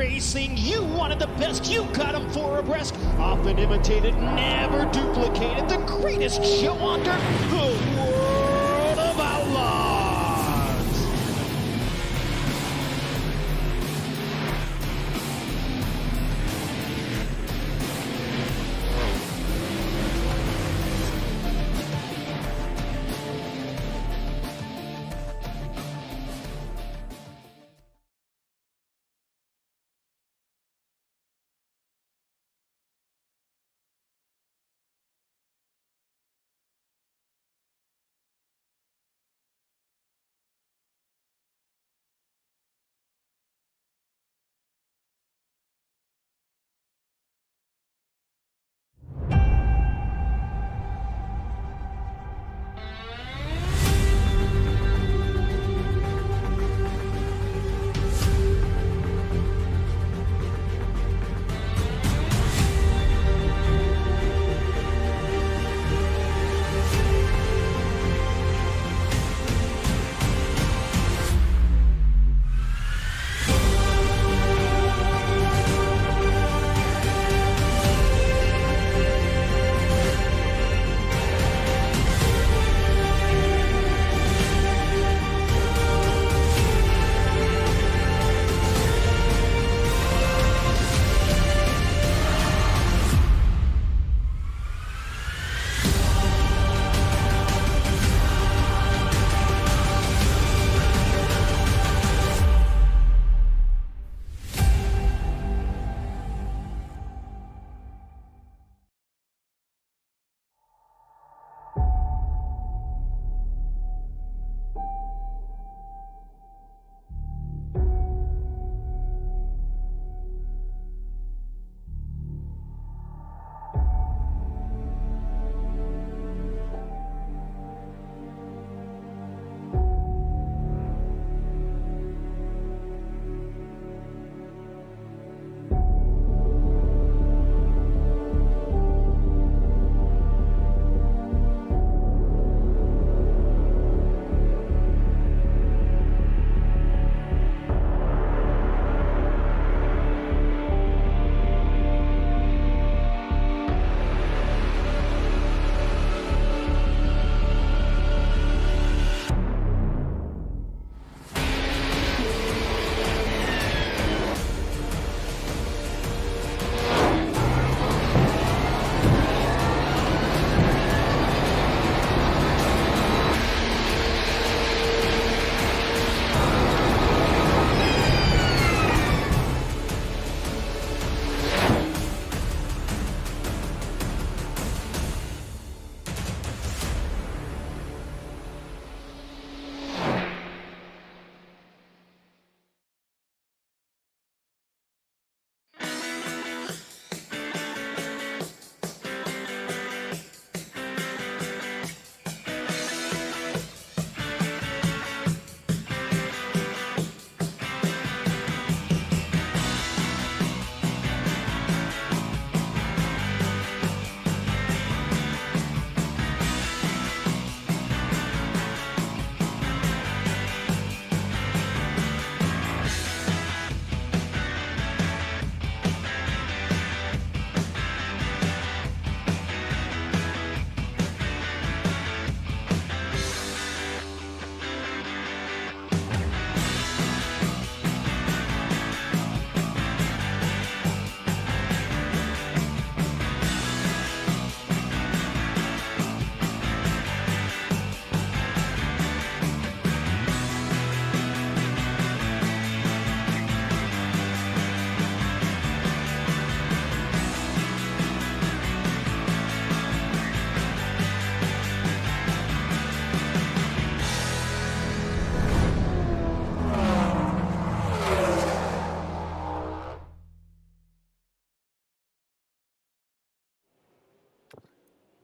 iRacing. You wanted the best, you got them for a breast. Often imitated, never duplicated. The greatest show on dirt, the World of Outlaws.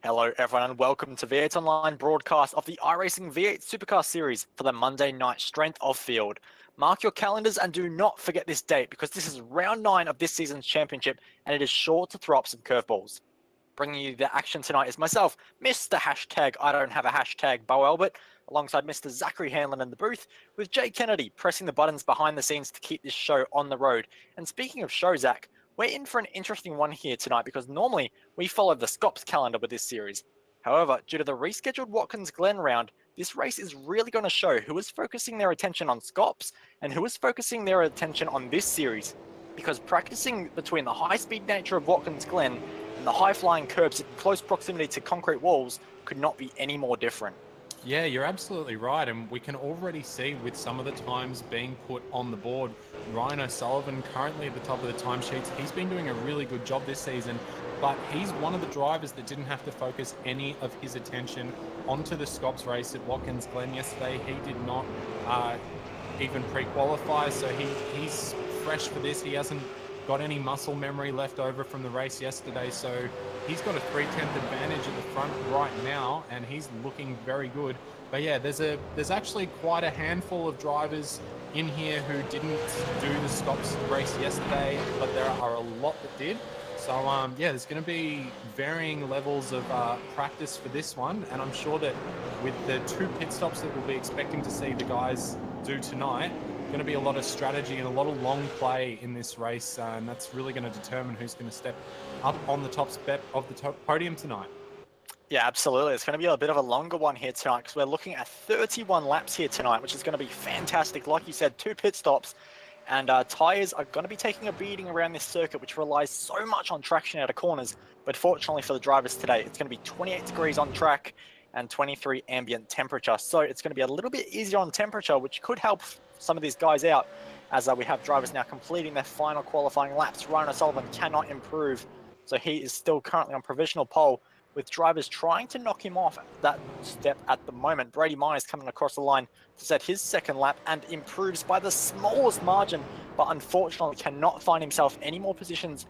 Hello everyone and welcome to V8's online broadcast of the iRacing V8 Supercar series for the Monday night strength of field. Mark your calendars and do not forget this date because this is round 9 of this season's championship and it is sure to throw up some curveballs. Bringing you the action tonight is myself, Mr. Hashtag I don't have a hashtag Bo Albert, alongside Mr. Zachary Hanlon in the booth, with Jay Kennedy pressing the buttons behind the scenes to keep this show on the road. And speaking of show, Zach, we're in for an interesting one here tonight because normally we follow the Scops calendar with this series. However, due to the rescheduled Watkins Glen round, this race is really going to show who is focusing their attention on Scops and who is focusing their attention on this series. Because practicing between the high-speed nature of Watkins Glen and the high-flying curbs in close proximity to concrete walls could not be any more different. Yeah, you're absolutely right, and we can already see with some of the times being put on the board. Ryan O'Sullivan currently at the top of the timesheets. He's been doing a really good job this season, but he's one of the drivers that didn't have to focus any of his attention onto the Scops race at Watkins Glen yesterday. He did not even pre-qualify, so he's fresh for this. He hasn't got any muscle memory left over from the race yesterday, so he's got a 3/10 advantage at the front right now, and he's looking very good. But yeah, there's actually quite a handful of drivers in here who didn't do the Scops race yesterday, but there are a lot that did. So yeah, there's going to be varying levels of practice for this one, and I'm sure that with the 2 pit stops that we'll be expecting to see the guys do tonight, going to be a lot of strategy and a lot of long play in this race, and that's really going to determine who's going to step up on the top step of the top podium tonight. Yeah, absolutely. It's going to be a bit of a longer one here tonight because we're looking at 31 laps here tonight, which is going to be fantastic. Like you said, 2 pit stops, and tyres are going to be taking a beating around this circuit, which relies so much on traction out of corners. But fortunately for the drivers today, it's going to be 28 degrees on track and 23 ambient temperature. So it's going to be a little bit easier on temperature, which could help some of these guys out, as we have drivers now completing their final qualifying laps. Ryan O'Sullivan cannot improve, so he is still currently on provisional pole, with drivers trying to knock him off that step at the moment. Brady Myers coming across the line to set his second lap and improves by the smallest margin, but unfortunately cannot find himself any more positions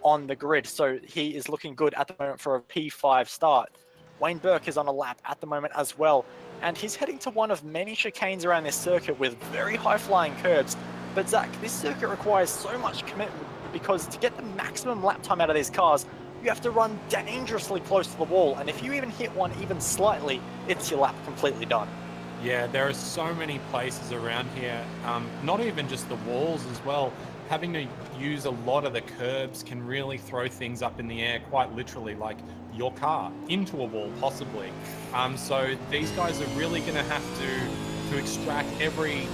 on the grid, so he is looking good at the moment for a P5 start. Wayne Burke is on a lap at the moment as well, and he's heading to one of many chicanes around this circuit with very high-flying curbs. But Zach, this circuit requires so much commitment because to get the maximum lap time out of these cars, you have to run dangerously close to the wall, and if you even hit one even slightly, it's your lap completely done. Yeah, there are so many places around here, not even just the walls as well. Having to use a lot of the curbs can really throw things up in the air, quite literally, like your car into a wall, possibly. So these guys are really going to have to extract every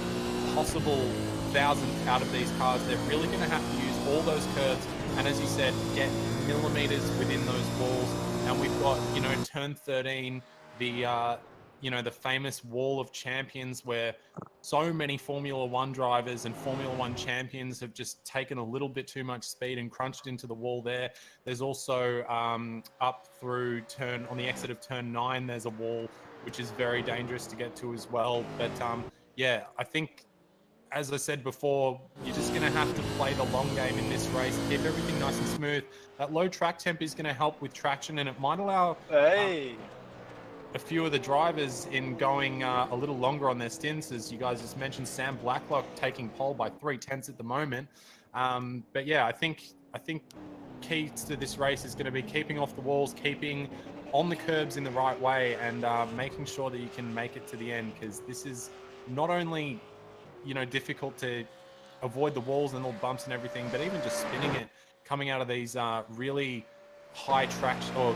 possible thousandth out of these cars. They're really going to have to use all those curbs, and as you said, get millimeters within those walls. And we've got, turn 13, the famous wall of champions, where so many Formula One drivers and Formula One champions have just taken a little bit too much speed and crunched into the wall there. There's also up through on the exit of turn 9, there's a wall which is very dangerous to get to as well. But yeah, I think, as I said before, you're just going to have to play the long game in this race, keep everything nice and smooth. That low track temp is going to help with traction, and it might allow a few of the drivers in going a little longer on their stints. As you guys just mentioned, Sam Blacklock taking pole by 3/10 at the moment. But yeah, I think key to this race is going to be keeping off the walls, keeping on the curbs in the right way, and making sure that you can make it to the end, because this is not only difficult to avoid the walls and all bumps and everything, but even just spinning it, coming out of these really high traction or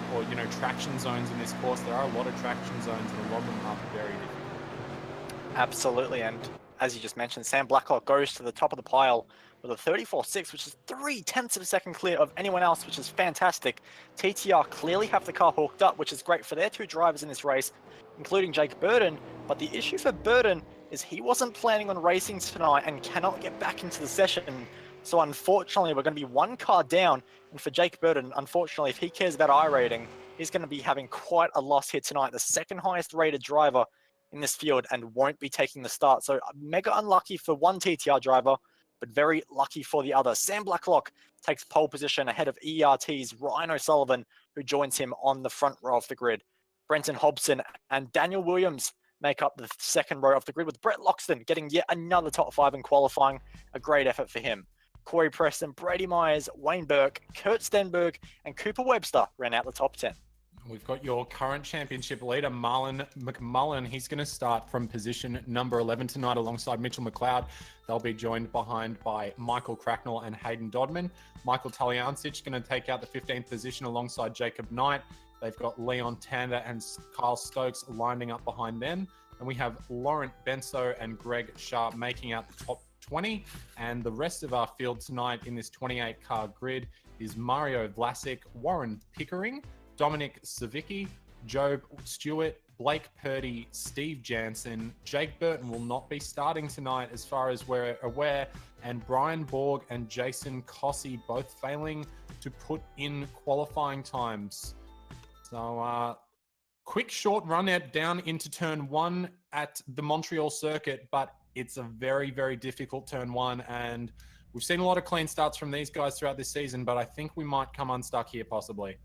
traction zones in this course. There are a lot of traction zones, and a lot of them are very difficult. Absolutely, and as you just mentioned, Sam Blacklock goes to the top of the pile with a 34.6, which is 0.3 of a second clear of anyone else, which is fantastic. TTR clearly have the car hooked up, which is great for their 2 drivers in this race, including Jake Burden. But the issue for Burden is he wasn't planning on racing tonight and cannot get back into the session. So unfortunately, we're going to be 1 car down. And for Jake Burden, unfortunately, if he cares about iRating, he's going to be having quite a loss here tonight. The second highest rated driver in this field, and won't be taking the start. So mega unlucky for one TTR driver, but very lucky for the other. Sam Blacklock takes pole position ahead of ERT's Ryan O'Sullivan, who joins him on the front row of the grid. Brenton Hobson and Daniel Williams make up the second row of the grid, with Brett Loxton getting yet another top 5 in qualifying. A great effort for him. Corey Preston, Brady Myers, Wayne Burke, Kurt Stenberg, and Cooper Webster ran out the top 10. We've got your current championship leader, Marlon McMullen. He's going to start from position number 11 tonight alongside Mitchell McLeod. They'll be joined behind by Michael Cracknell and Hayden Dodman. Michael Taliancic going to take out the 15th position alongside Jacob Knight. They've got Leon Tander and Kyle Stokes lining up behind them. And we have Laurent Benso and Greg Sharp making out the top 20. And the rest of our field tonight in this 28-car grid is Mario Vlasic, Warren Pickering, Dominic Savicki, Job Stewart, Blake Purdy, Steve Jansen. Jake Burton will not be starting tonight as far as we're aware, and Brian Borg and Jason Cossey both failing to put in qualifying times. So quick short run out down into turn 1 at the Montreal circuit, but it's a very, very difficult turn 1, and we've seen a lot of clean starts from these guys throughout this season, but I think we might come unstuck here possibly.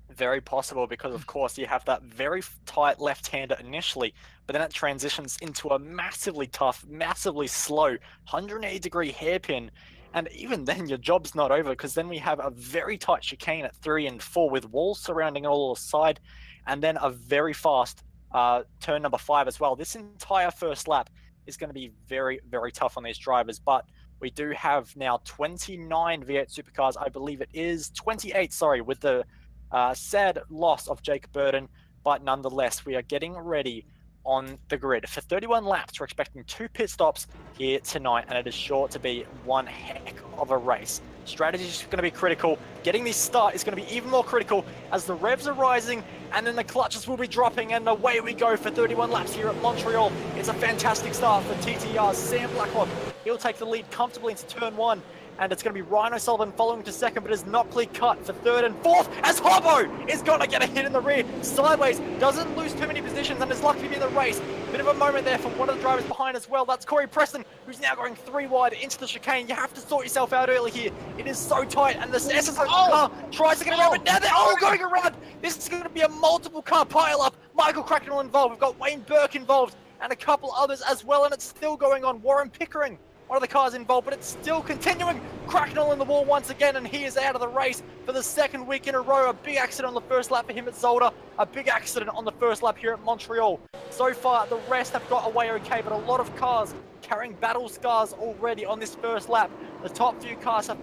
Very possible, because of course you have that very tight left-hander initially, but then it transitions into a massively tough, massively slow 180-degree hairpin, and even then your job's not over, because then we have a very tight chicane at 3 and 4 with walls surrounding all the side, and then a very fast turn number 5 as well. This entire first lap is going to be very, very tough on these drivers, but we do have now 29 V8 Supercars. I believe it is 28, sorry, with the sad loss of Jake Burton, but nonetheless, we are getting ready on the grid. For 31 laps, we're expecting 2 pit stops here tonight, and it is sure to be one heck of a race. Strategy is going to be critical. Getting this start is going to be even more critical as the revs are rising, and then the clutches will be dropping, and away we go for 31 laps here at Montreal. It's a fantastic start for TTR's Sam Blacklock. He'll take the lead comfortably into turn 1. And it's going to be Rhino Sullivan following to second, but is not clear cut for 3rd and 4th as Hobbo is going to get a hit in the rear. Sideways, doesn't lose too many positions and is lucky to be in the race. Bit of a moment there from one of the drivers behind as well. That's Corey Preston, who's now going 3 wide into the chicane. You have to sort yourself out early here. It is so tight, and the SSO car tries to get around, but now they're all going around. This is going to be a multiple car pile-up. Michael Cracknell involved. We've got Wayne Burke involved and a couple others as well, and it's still going on. Warren Pickering, one of the cars involved, but it's still continuing. Cracknell in the wall once again, and he is out of the race for the 2nd week in a row. A big accident on the first lap for him at Zolder. A big accident on the first lap here at Montreal. So far, the rest have got away okay, but a lot of cars carrying battle scars already on this first lap. The top few cars have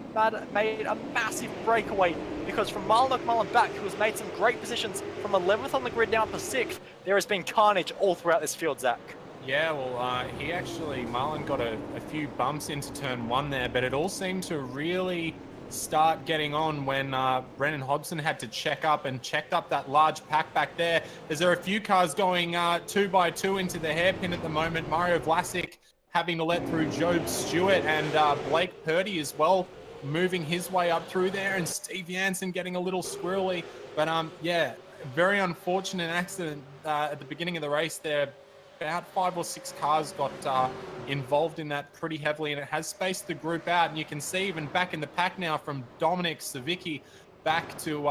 made a massive breakaway, because from Marlon McMullen back, who has made some great positions from 11th on the grid down to 6th, there has been carnage all throughout this field, Zach. Yeah, well, Marlon got a few bumps into turn 1 there, but it all seemed to really start getting on when Brennan Hobson had to check up and checked up that large pack back there. As there are a few cars going 2 by 2 into the hairpin at the moment. Mario Vlasic having to let through Job Stewart, and Blake Purdy as well moving his way up through there, and Steve Jansen getting a little squirrely. But yeah, very unfortunate accident at the beginning of the race there. About 5 or 6 cars got involved in that pretty heavily, and it has spaced the group out. And you can see even back in the pack now from Dominic Savicki back to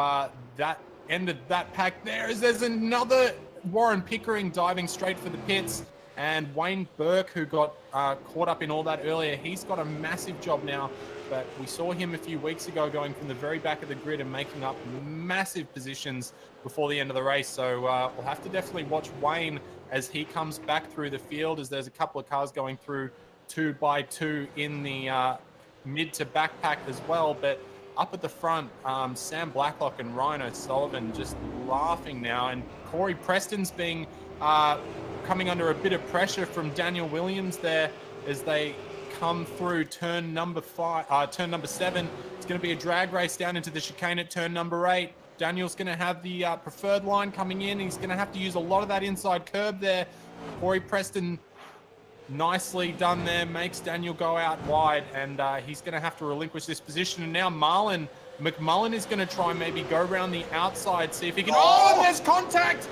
that end of that pack there, as there's another Warren Pickering diving straight for the pits. And Wayne Burke, who got caught up in all that earlier, he's got a massive job now. But we saw him a few weeks ago going from the very back of the grid and making up massive positions before the end of the race. So we'll have to definitely watch Wayne as he comes back through the field, as there's a couple of cars going through 2 by 2 in the mid to backpack as well. But up at the front, Sam Blacklock and Rhino Sullivan just laughing now, and Corey Preston's being coming under a bit of pressure from Daniel Williams there as they come through turn number 7. It's going to be a drag race down into the chicane at turn number 8. Daniel's going to have the preferred line coming in. He's going to have to use a lot of that inside curb there. Corey Preston, nicely done there, makes Daniel go out wide, and he's going to have to relinquish this position. And now Marlon McMullen is going to try and maybe go around the outside, see if he can... Oh, there's contact!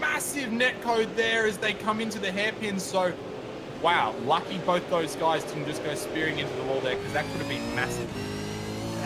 Massive net code there as they come into the hairpins. So, wow, lucky both those guys didn't just go spearing into the wall there, because that could have been massive.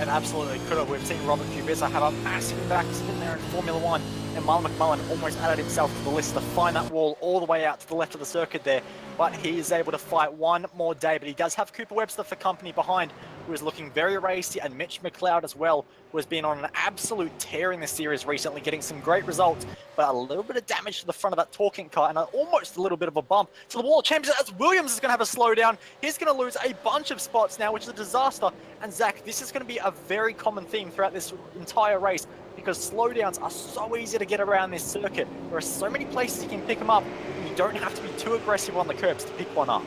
It absolutely could have. We've seen Robert Kubica have a massive accident there in Formula 1, and Marlon McMullen almost added himself to the list to find that wall all the way out to the left of the circuit there. But he is able to fight one more day, but he does have Cooper Webster for company behind who is looking very racy, and Mitch McLeod as well, who has been on an absolute tear in this series recently, getting some great results, but a little bit of damage to the front of that talking car and almost a little bit of a bump to the wall of champions as Williams is going to have a slowdown. He's going to lose a bunch of spots now, which is a disaster. And Zach, this is going to be a very common theme throughout this entire race, because slowdowns are so easy to get around this circuit. There are so many places you can pick them up, and you don't have to be too aggressive on the curbs to pick one up.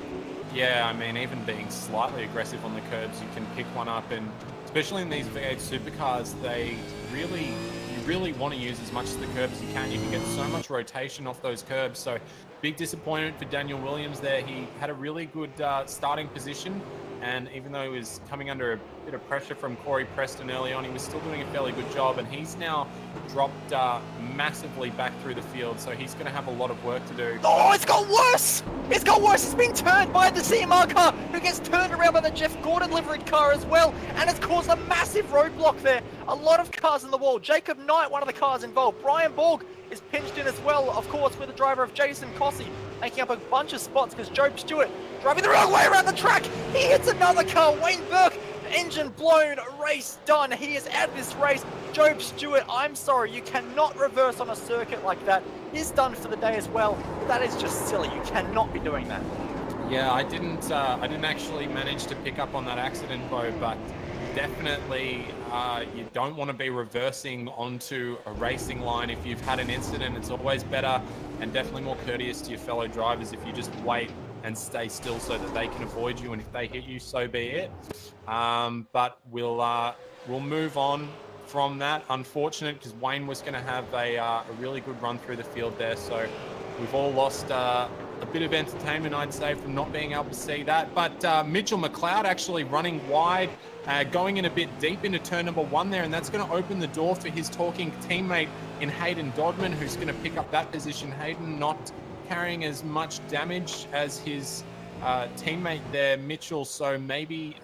Yeah, I mean, even being slightly aggressive on the curbs, you can pick one up, and especially in these V8 supercars, you really want to use as much of the curb as you can. You can get so much rotation off those curbs. So big disappointment for Daniel Williams there. He had a really good starting position, and even though he was coming under a bit of pressure from Corey Preston early on, he was still doing a fairly good job, and he's now dropped massively back through the field, so he's going to have a lot of work to do. Oh, it's got worse! It's got worse! It's been turned by the CMR car, who gets turned around by the Jeff Gordon liveried car as well, and it's caused a massive roadblock there. A lot of cars in the wall. Jacob Knight, one of the cars involved. Brian Borg is pinched in as well, of course, with the driver of Jason Cossey, making up a bunch of spots because Job Stewart driving the wrong way around the track. He hits another car. Wayne Burke, engine blown, race done. He is out of this race. Job Stewart, I'm sorry, you cannot reverse on a circuit like that. He's done for the day as well. That is just silly. You cannot be doing that. Yeah, I didn't actually manage to pick up on that accident, Bo, but definitely you don't want to be reversing onto a racing line. If you've had an incident, it's always better and definitely more courteous to your fellow drivers if you just wait and stay still so that they can avoid you, and if they hit you, so be it. But we'll move on from that. Unfortunate, because Wayne was going to have a really good run through the field there, so we've all lost a bit of entertainment, I'd say, from not being able to see that. But Mitchell McLeod actually running wide, going in a bit deep into turn number 1 there, and that's going to open the door for his talking teammate in Hayden Dodman, who's going to pick up that position. Hayden not carrying as much damage as his teammate there, Mitchell, so maybe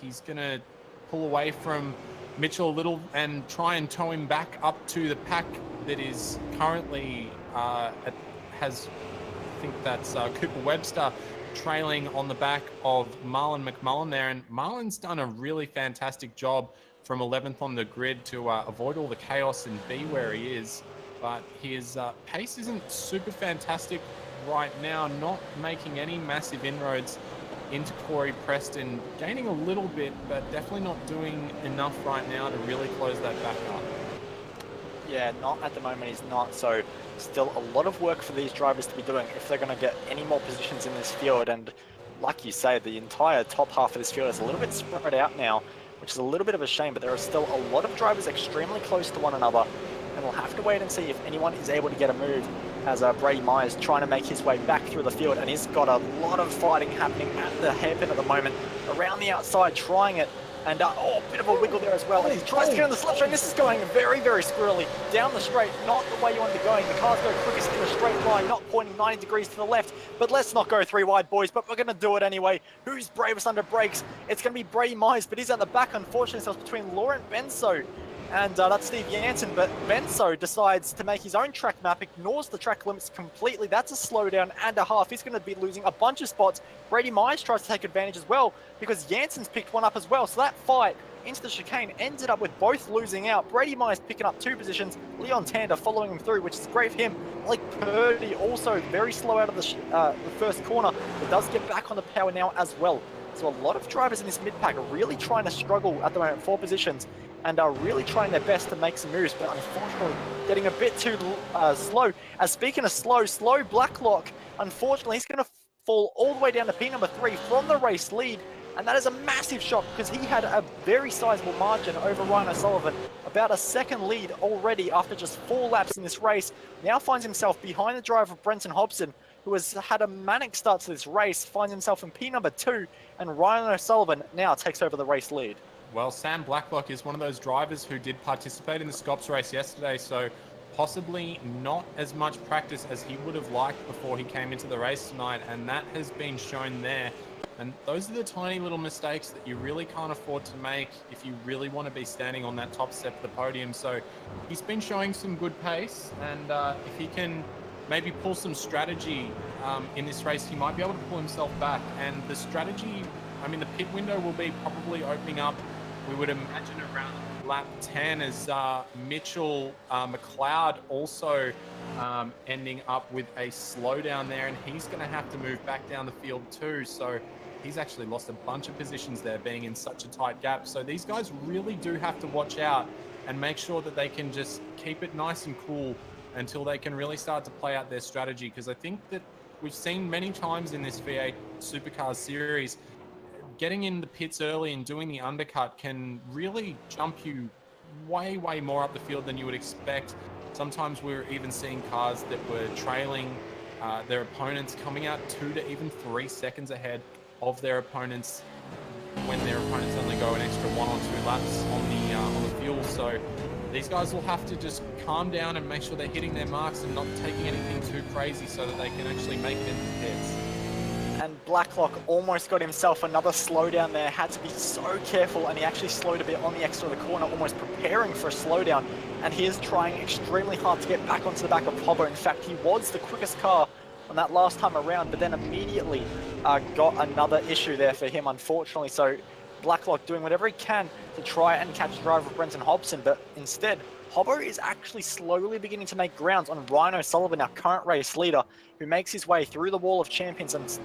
he's going to pull away from Mitchell a little and try and tow him back up to the pack that is currently I think that's Cooper Webster trailing on the back of Marlon McMullen there, and Marlon's done a really fantastic job from 11th on the grid to avoid all the chaos and be where he is, but his pace isn't super fantastic right now, not making any massive inroads into Corey Preston, gaining a little bit, but definitely not doing enough right now to really close that back up. Yeah, not at the moment, he's not. So still a lot of work for these drivers to be doing if they're going to get any more positions in this field. And like you say, the entire top half of this field is a little bit spread out now, which is a little bit of a shame, but there are still a lot of drivers extremely close to one another. And we'll have to wait and see if anyone is able to get a move, as Brady Myers trying to make his way back through the field, and he's got a lot of fighting happening at the hairpin at the moment, around the outside, trying it, and a bit of a wiggle there as well. And he tries to get on the slipstream. This is going very, very squirrely down the straight, not the way you want to be going. The cars go quickest in a straight line, not pointing 90 degrees to the left, but let's not go 3 wide, boys, but we're going to do it anyway. Who's bravest under brakes? It's going to be Brady Myers, but he's at the back, unfortunately, so it's between Laurent Benso and that's Steve Jansen, but Benso decides to make his own track map, ignores the track limits completely. That's a slowdown and a half. He's going to be losing a bunch of spots. Brady Myers tries to take advantage as well, because Jansen's picked one up as well. So that fight into the chicane ended up with both losing out. Brady Myers picking up 2 positions, Leon Tander following him through, which is great for him. Like Purdy also very slow out of the first corner, but does get back on the power now as well. So a lot of drivers in this mid-pack are really trying to struggle at the moment, 4 positions, and are really trying their best to make some moves, but unfortunately getting a bit too slow. As speaking of slow Blacklock, unfortunately he's going to fall all the way down to P number 3 from the race lead, and that is a massive shock because he had a very sizable margin over Ryan O'Sullivan, about a second lead already after just 4 laps in this race. Now finds himself behind the driver of Brenton Hobson, who has had a manic start to this race, finds himself in P number 2, and Ryan O'Sullivan now takes over the race lead. Well, Sam Blacklock is one of those drivers who did participate in the Scops race yesterday, so possibly not as much practice as he would have liked before he came into the race tonight, and that has been shown there. And those are the tiny little mistakes that you really can't afford to make if you really want to be standing on that top step of the podium. So he's been showing some good pace, and if he can maybe pull some strategy in this race, he might be able to pull himself back. And the strategy I mean, the pit window will be probably opening up, we would imagine, around lap 10 as Mitchell McLeod also ending up with a slowdown there, and he's going to have to move back down the field too. So he's actually lost a bunch of positions there, being in such a tight gap. So these guys really do have to watch out and make sure that they can just keep it nice and cool until they can really start to play out their strategy. Because I think that we've seen many times in this V8 Supercars series, getting in the pits early and doing the undercut can really jump you way more up the field than you would expect. Sometimes we're even seeing cars that were trailing their opponents coming out 2 to even 3 seconds ahead of their opponents when their opponents only go an extra 1 or 2 laps on the fuel. So these guys will have to just calm down and make sure they're hitting their marks and not taking anything too crazy so that they can actually make it into the pits. And Blacklock almost got himself another slowdown there, had to be so careful, and he actually slowed a bit on the exit of the corner, almost preparing for a slowdown, and he is trying extremely hard to get back onto the back of Hobo. In fact, he was the quickest car on that last time around, but then immediately got another issue there for him, unfortunately. So Blacklock doing whatever he can to try and catch the driver of Brenton Hobson, but instead, Hobo is actually slowly beginning to make grounds on Rhino Sullivan, our current race leader, who makes his way through the wall of champions and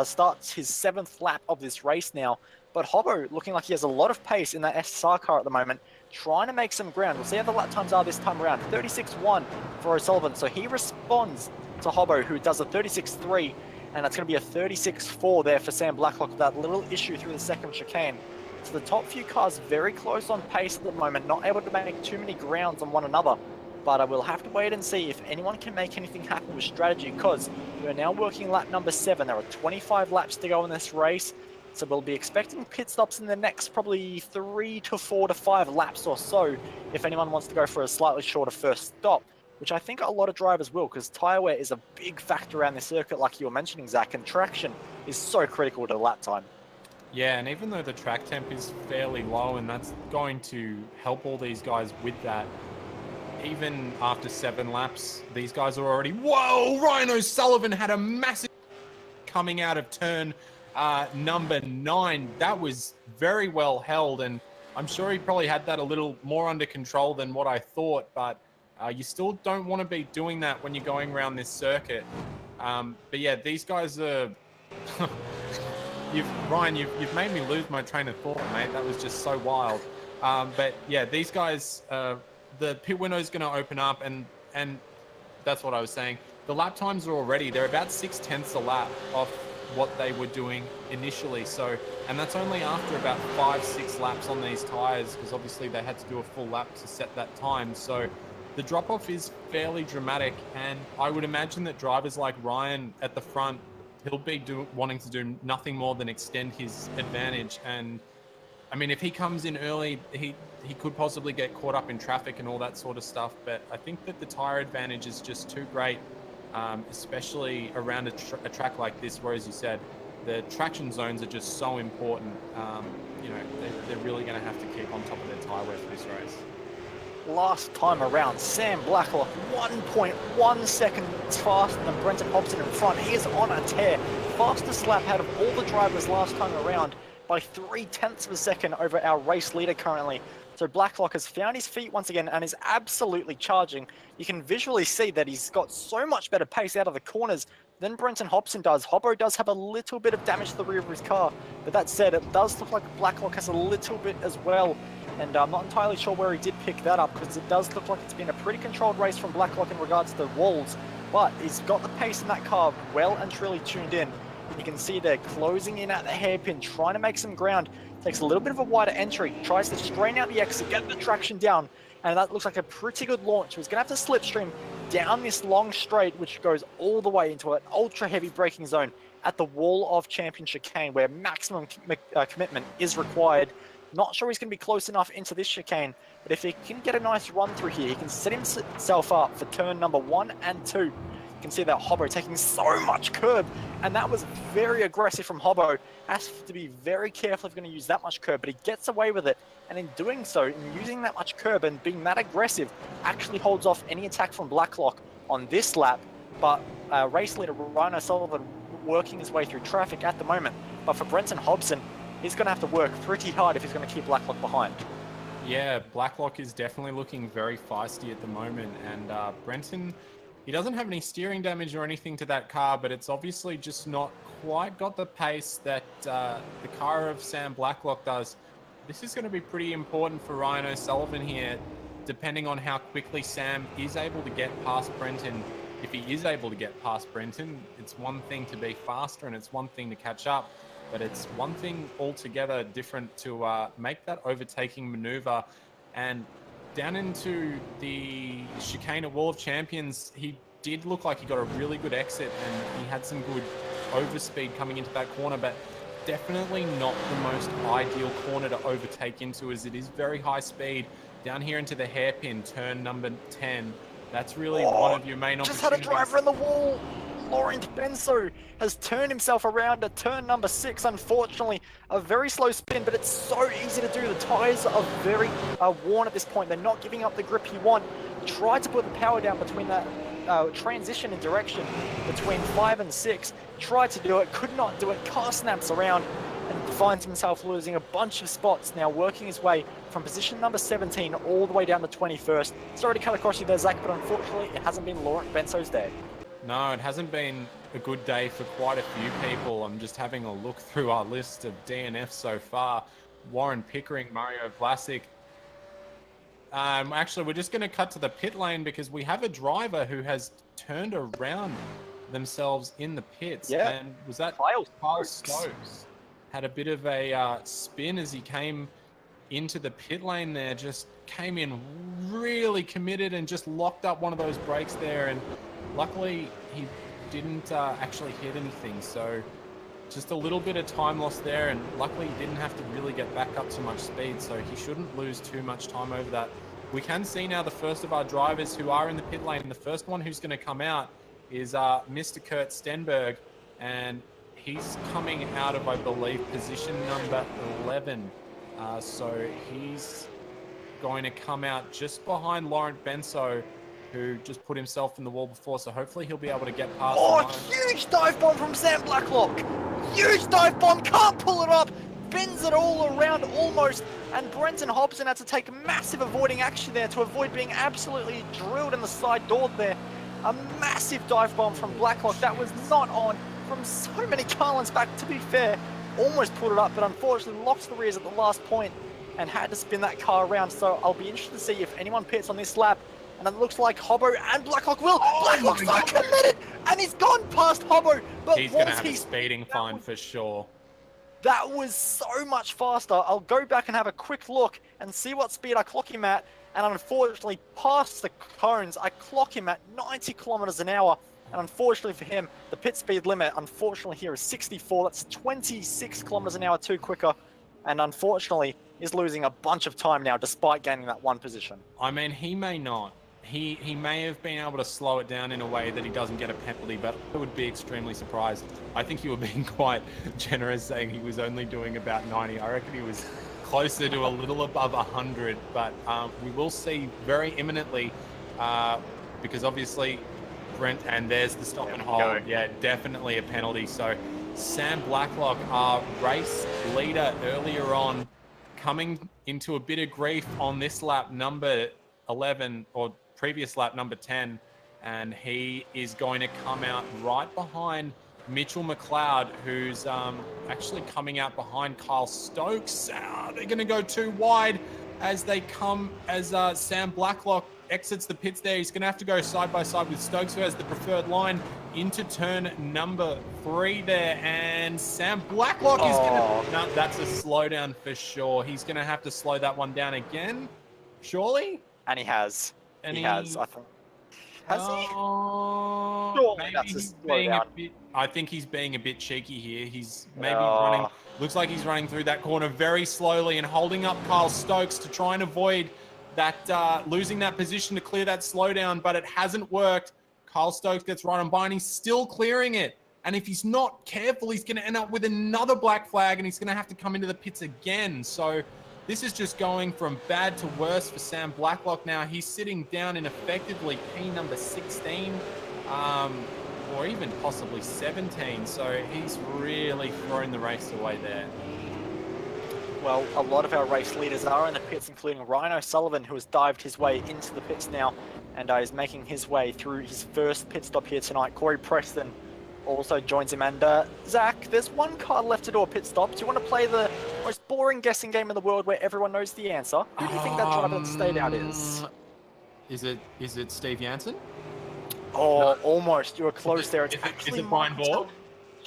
starts his 7th lap of this race now. But Hobo looking like he has a lot of pace in that SSR car at the moment, trying to make some ground. We'll see how the lap times are this time around. 36.1 for O'Sullivan, so he responds to Hobo, who does a 36.3, and that's going to be a 36.4 there for Sam Blacklock with that little issue through the second chicane. So the top few cars very close on pace at the moment, not able to make too many grounds on one another. But we'll have to wait and see if anyone can make anything happen with strategy, because we're now working lap number 7. There are 25 laps to go in this race, so we'll be expecting pit stops in the next probably 3 to 4 to 5 laps or so, if anyone wants to go for a slightly shorter first stop, which I think a lot of drivers will, because tyre wear is a big factor around this circuit, like you were mentioning, Zach, and traction is so critical to lap time. Yeah, and even though the track temp is fairly low, and that's going to help all these guys with that, even after 7 laps, these guys are already... Whoa! Rhino Sullivan had a massive coming out of turn number 9. That was very well held, and I'm sure he probably had that a little more under control than what I thought, but you still don't want to be doing that when you're going around this circuit. But yeah, these guys are... Ryan, you've made me lose my train of thought, mate. That was just so wild. But yeah, these guys, the pit window is going to open up, and that's what I was saying. The lap times are already, they're about 6/10 a lap off what they were doing initially. So, and that's only after about 5-6 laps on these tires, because obviously they had to do a full lap to set that time. So the drop off is fairly dramatic, and I would imagine that drivers like Ryan at the front, he'll be wanting to do nothing more than extend his advantage. And I mean, if he comes in early, he could possibly get caught up in traffic and all that sort of stuff. But I think that the tire advantage is just too great, especially around a track like this, where, as you said, the traction zones are just so important. You know, they're really going to have to keep on top of their tire wear for this race. Last time around, Sam Blacklock 1.1 seconds faster than Brenton Hobson in front. He is on a tear. Fastest lap out of all the drivers last time around by 0.3 of a second over our race leader currently. So Blacklock has found his feet once again and is absolutely charging. You can visually see that he's got so much better pace out of the corners than Brenton Hobson does. Hobo does have a little bit of damage to the rear of his car, but that said, it does look like Blacklock has a little bit as well. And I'm not entirely sure where he did pick that up, because it does look like it's been a pretty controlled race from Blacklock in regards to the walls. But he's got the pace in that car well and truly tuned in. You can see they're closing in at the hairpin, trying to make some ground. Takes a little bit of a wider entry, tries to strain out the exit, get the traction down, and that looks like a pretty good launch. He's going to have to slipstream down this long straight, which goes all the way into an ultra heavy braking zone at the wall of Champion Chicane, where maximum commitment is required. Not sure he's going to be close enough into this chicane, but if he can get a nice run through here, he can set himself up for turn number 1 and 2. You can see that Hobo taking so much curb, and that was very aggressive from Hobo. Has to be very careful if you're going to use that much curb, but he gets away with it, and in doing so, in using that much curb and being that aggressive, actually holds off any attack from Blacklock on this lap. But race leader Rhino Sullivan working his way through traffic at the moment. But for Brenton Hobson, he's going to have to work pretty hard if he's going to keep Blacklock behind. Yeah, Blacklock is definitely looking very feisty at the moment, and Brenton, he doesn't have any steering damage or anything to that car, but it's obviously just not quite got the pace that the car of Sam Blacklock does. This is going to be pretty important for Ryan O'Sullivan here, depending on how quickly Sam is able to get past Brenton. If he is able to get past Brenton, it's one thing to be faster and it's one thing to catch up, but it's one thing altogether different to make that overtaking maneuver. And down into the chicane at Wall of Champions, he did look like he got a really good exit and he had some good overspeed coming into that corner, but definitely not the most ideal corner to overtake into, as it is very high speed. Down here into the hairpin, turn number 10. That's really one of your main opportunities. Just had a driver in the wall. Laurent Benso has turned himself around at turn number 6. Unfortunately, a very slow spin, but it's so easy to do. The tyres are very worn at this point. They're not giving up the grip you want. Tried to put the power down between that transition in direction between 5 and 6. Tried to do it, could not do it. Car snaps around and finds himself losing a bunch of spots, now working his way from position number 17 all the way down to 21st. Sorry to cut across you there, Zach, but unfortunately it hasn't been Laurent Benso's day. No, it hasn't been a good day for quite a few people. I'm just having a look through our list of DNFs so far. Warren Pickering, Mario Vlasic. Actually, we're just going to cut to the pit lane because we have a driver who has turned around themselves in the pits. Yeah. And was that Kyle Stokes? Had a bit of a spin as he came into the pit lane there, just came in really committed and just locked up one of those brakes there, and luckily he didn't actually hit anything, so just a little bit of time lost there, and luckily he didn't have to really get back up to much speed, so he shouldn't lose too much time over that. We can see now the first of our drivers who are in the pit lane. The first one who's going to come out is Mr. Kurt Stenberg, and he's coming out of, I believe, position number 11. So he's going to come out just behind Laurent Benso, who just put himself in the wall before. So hopefully he'll be able to get past. Oh, huge dive bomb from Sam Blacklock. Huge dive bomb, can't pull it up. Bends it all around almost. And Brenton Hobson had to take massive avoiding action there to avoid being absolutely drilled in the side door there. A massive dive bomb from Blacklock that was not on from so many car lengths back, to be fair. Almost pulled it up, but unfortunately locked the rears at the last point and had to spin that car around. So I'll be interested to see if anyone pits on this lap. And it looks like Hobbo and Blacklock will. Blacklock's so committed, and he's gone past Hobbo. But he's going to have a speeding fine for sure. That was so much faster. I'll go back and have a quick look and see what speed I clock him at. And unfortunately, past the cones, I clock him at 90 kilometers an hour. And unfortunately for him, the pit speed limit, unfortunately here is 64. That's 26 kilometers an hour too quicker. And unfortunately, he's losing a bunch of time now, despite gaining that one position. I mean, he may not. He may have been able to slow it down in a way that he doesn't get a penalty, but I would be extremely surprised. I think you were being quite generous saying he was only doing about 90. I reckon he was closer to a little above 100, but we will see very imminently because obviously Brent, and there's the stop and hold. Yeah, definitely a penalty. So Sam Blacklock, our race leader earlier on, coming into a bit of grief on this lap number 11, or previous lap number 10, and he is going to come out right behind Mitchell McLeod, who's actually coming out behind Kyle Stokes. They're going to go too wide as they come, as Sam Blacklock exits the pits there. He's going to have to go side by side with Stokes, who has the preferred line, into turn number 3 there. And Sam Blacklock is going to... No, that's a slowdown for sure. He's going to have to slow that one down again, surely? And he has. And he has, I think. Has he? Maybe he's being a bit... I think he's being a bit cheeky here. He's maybe running... Looks like he's running through that corner very slowly and holding up Kyle Stokes to try and avoid that losing that position to clear that slowdown, but it hasn't worked. Kyle Stokes gets right on by and he's still clearing it. And if he's not careful, he's going to end up with another black flag and he's going to have to come into the pits again. So this is just going from bad to worse for Sam Blacklock now. He's sitting down in effectively P number 16, or even possibly 17. So he's really thrown the race away there. well, a lot of our race leaders are in the pits, including Ryan O'Sullivan, who has dived his way into the pits now and is making his way through his first pit stop here tonight. Corey Preston also joins him. And Zach, there's one car left to do a pit stop. Do you want to play the most boring guessing game in the world where everyone knows the answer? Who do you think that driver that stayed out is? Is it Steve Jansen? Oh, No. Almost. You were close there. It's Is actually it Brian Ball?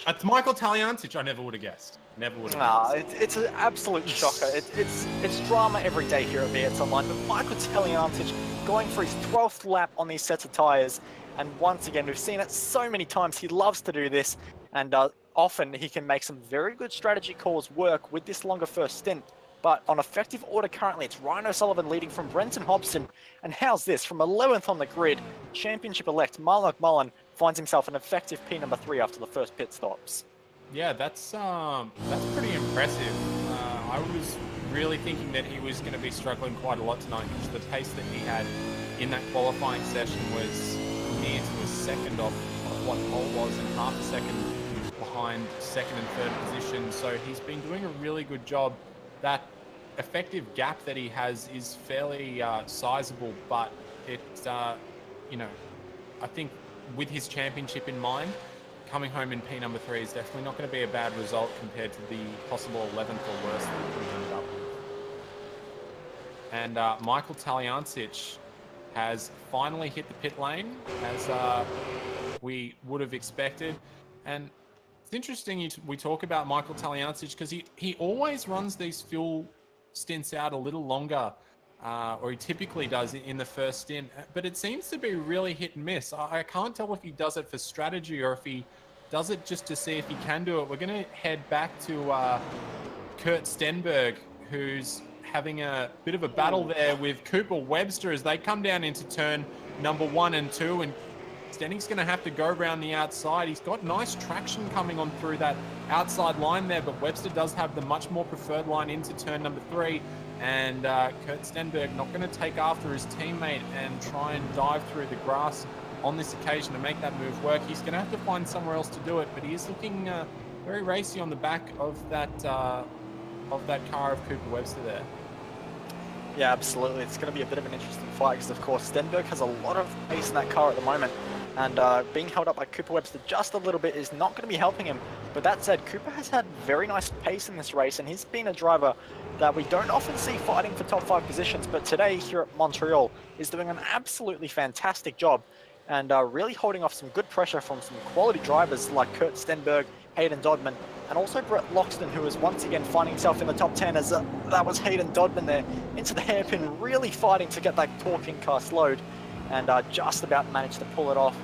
It's Michael Taliancic. I never would have guessed. Never would have guessed. It's an absolute shocker. It's drama every day here at VX Online. But Michael Taliancic going for his 12th lap on these sets of tyres. And once again, we've seen it so many times. He loves to do this. And often he can make some very good strategy calls work with this longer first stint. But on effective order currently, it's Ryan O'Sullivan leading from Brenton Hobson. And how's this? From 11th on the grid, championship-elect Marlon McMullen finds himself an effective P number 3 after the first pit stops. Yeah, that's pretty impressive. I was really thinking that he was going to be struggling quite a lot tonight because the pace that he had in that qualifying session was near to a second off what pole was and half a second behind second and third position. So he's been doing a really good job. That effective gap that he has is fairly sizable, but it's, you know, I think with his championship in mind, coming home in P number 3 is definitely not going to be a bad result compared to the possible 11th or worse that we ended up with. And Michael Taliancic has finally hit the pit lane, as we would have expected. And it's interesting we talk about Michael Taliancic because he always runs these fuel stints out a little longer, or he typically does in the first stint, but it seems to be really hit and miss. I can't tell if he does it for strategy or if he does it just to see if he can do it. We're going to head back to Kurt Stenberg, who's having a bit of a battle there with Cooper Webster as they come down into turn number 1 and 2, and Stenning's going to have to go around the outside. He's got nice traction coming on through that outside line there, but Webster does have the much more preferred line into turn number 3. And Kurt Stenberg not going to take after his teammate and try and dive through the grass on this occasion to make that move work. He's going to have to find somewhere else to do it, but he is looking very racy on the back of that car of Cooper Webster there. Yeah, absolutely. It's going to be a bit of an interesting fight because, of course, Stenberg has a lot of pace in that car at the moment. And being held up by Cooper Webster just a little bit is not going to be helping him. But that said, Cooper has had very nice pace in this race, and he's been a driver that we don't often see fighting for top 5 positions. But today, here at Montreal, is doing an absolutely fantastic job and really holding off some good pressure from some quality drivers like Kurt Stenberg, Hayden Dodman, and also Brett Loxton, who is once again finding himself in the top 10 as that was Hayden Dodman there into the hairpin, really fighting to get that torque car slowed, and just about managed to pull it off.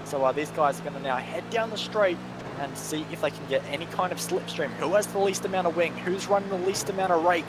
So these guys are going to now head down the straight and see if they can get any kind of slipstream. Who has the least amount of wing? Who's running the least amount of rake?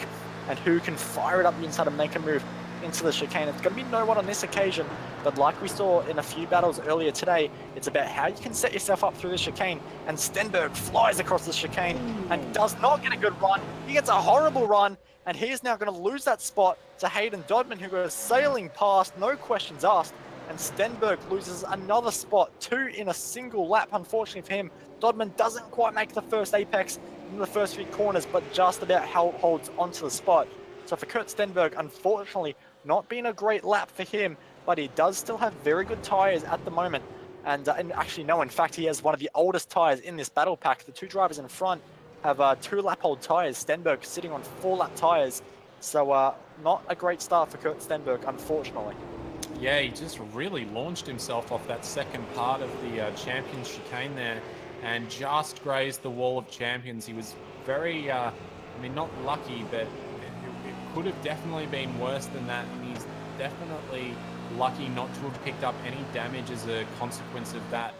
And who can fire it up the inside and make a move into the chicane? It's going to be no one on this occasion, but like we saw in a few battles earlier today, it's about how you can set yourself up through the chicane. And Stenberg flies across the chicane and does not get a good run. He gets a horrible run, and he is now going to lose that spot to Hayden Dodman, who goes sailing past, no questions asked. And Stenberg loses another spot, 2 in a single lap, unfortunately for him. Dodman doesn't quite make the first apex in the first few corners, but just about holds onto the spot. So for Kurt Stenberg, unfortunately, not been a great lap for him, but he does still have very good tyres at the moment. And actually, no, in fact, he has one of the oldest tyres in this battle pack. The 2 drivers in front have 2-lap-old tyres. Stenberg sitting on 4-lap tyres. So not a great start for Kurt Stenberg, unfortunately. Yeah, he just really launched himself off that second part of the Champions chicane there and just grazed the wall of Champions. He was very, I mean, not lucky, but it could have definitely been worse than that. And he's definitely lucky not to have picked up any damage as a consequence of that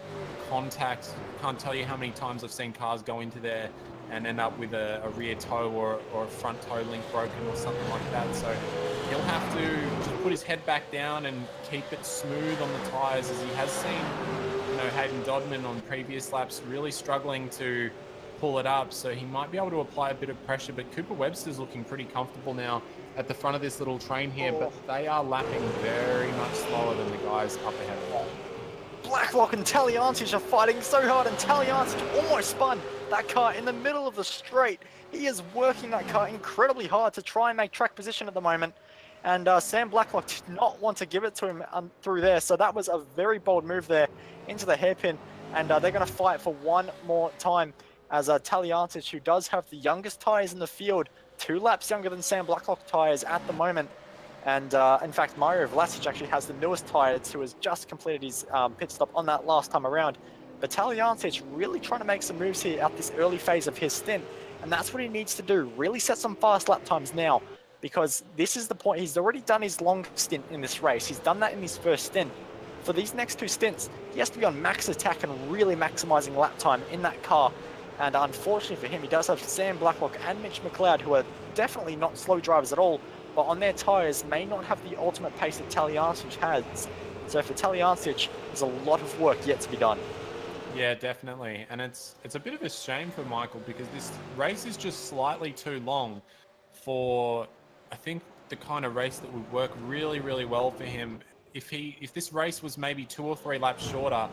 contact. Can't tell you how many times I've seen cars go into there and end up with a rear toe or a front toe link broken or something like that. So he'll have to just put his head back down and keep it smooth on the tyres, as he has seen, you know, Hayden Dodman on previous laps really struggling to pull it up. So he might be able to apply a bit of pressure, but Cooper Webster's looking pretty comfortable now at the front of this little train here, but they are lapping very much slower than the guys up ahead of them. Blacklock and Taliantic are fighting so hard, and Taliantic almost spun that car in the middle of the straight. He is working that car incredibly hard to try and make track position at the moment. And Sam Blacklock did not want to give it to him through there. So that was a very bold move there into the hairpin. And they're going to fight for one more time as Taliantic, who does have the youngest tyres in the field, 2 laps younger than Sam Blacklock tyres at the moment. And in fact, Mario Vlasic actually has the newest tyres, who has just completed his pit stop on that last time around. But Taliantic really trying to make some moves here at this early phase of his stint. And that's what he needs to do, really set some fast lap times now. Because this is the point, he's already done his long stint in this race. He's done that in his first stint. For these next 2 stints, he has to be on max attack and really maximizing lap time in that car. And unfortunately for him, he does have Sam Blacklock and Mitch McLeod, who are definitely not slow drivers at all, but on their tyres may not have the ultimate pace that Taliantic has. So for Taliantic, there's a lot of work yet to be done. Yeah, definitely. And it's a bit of a shame for Michael, because this race is just slightly too long for, I think, the kind of race that would work really, really well for him. If this race was maybe 2 or 3 laps shorter,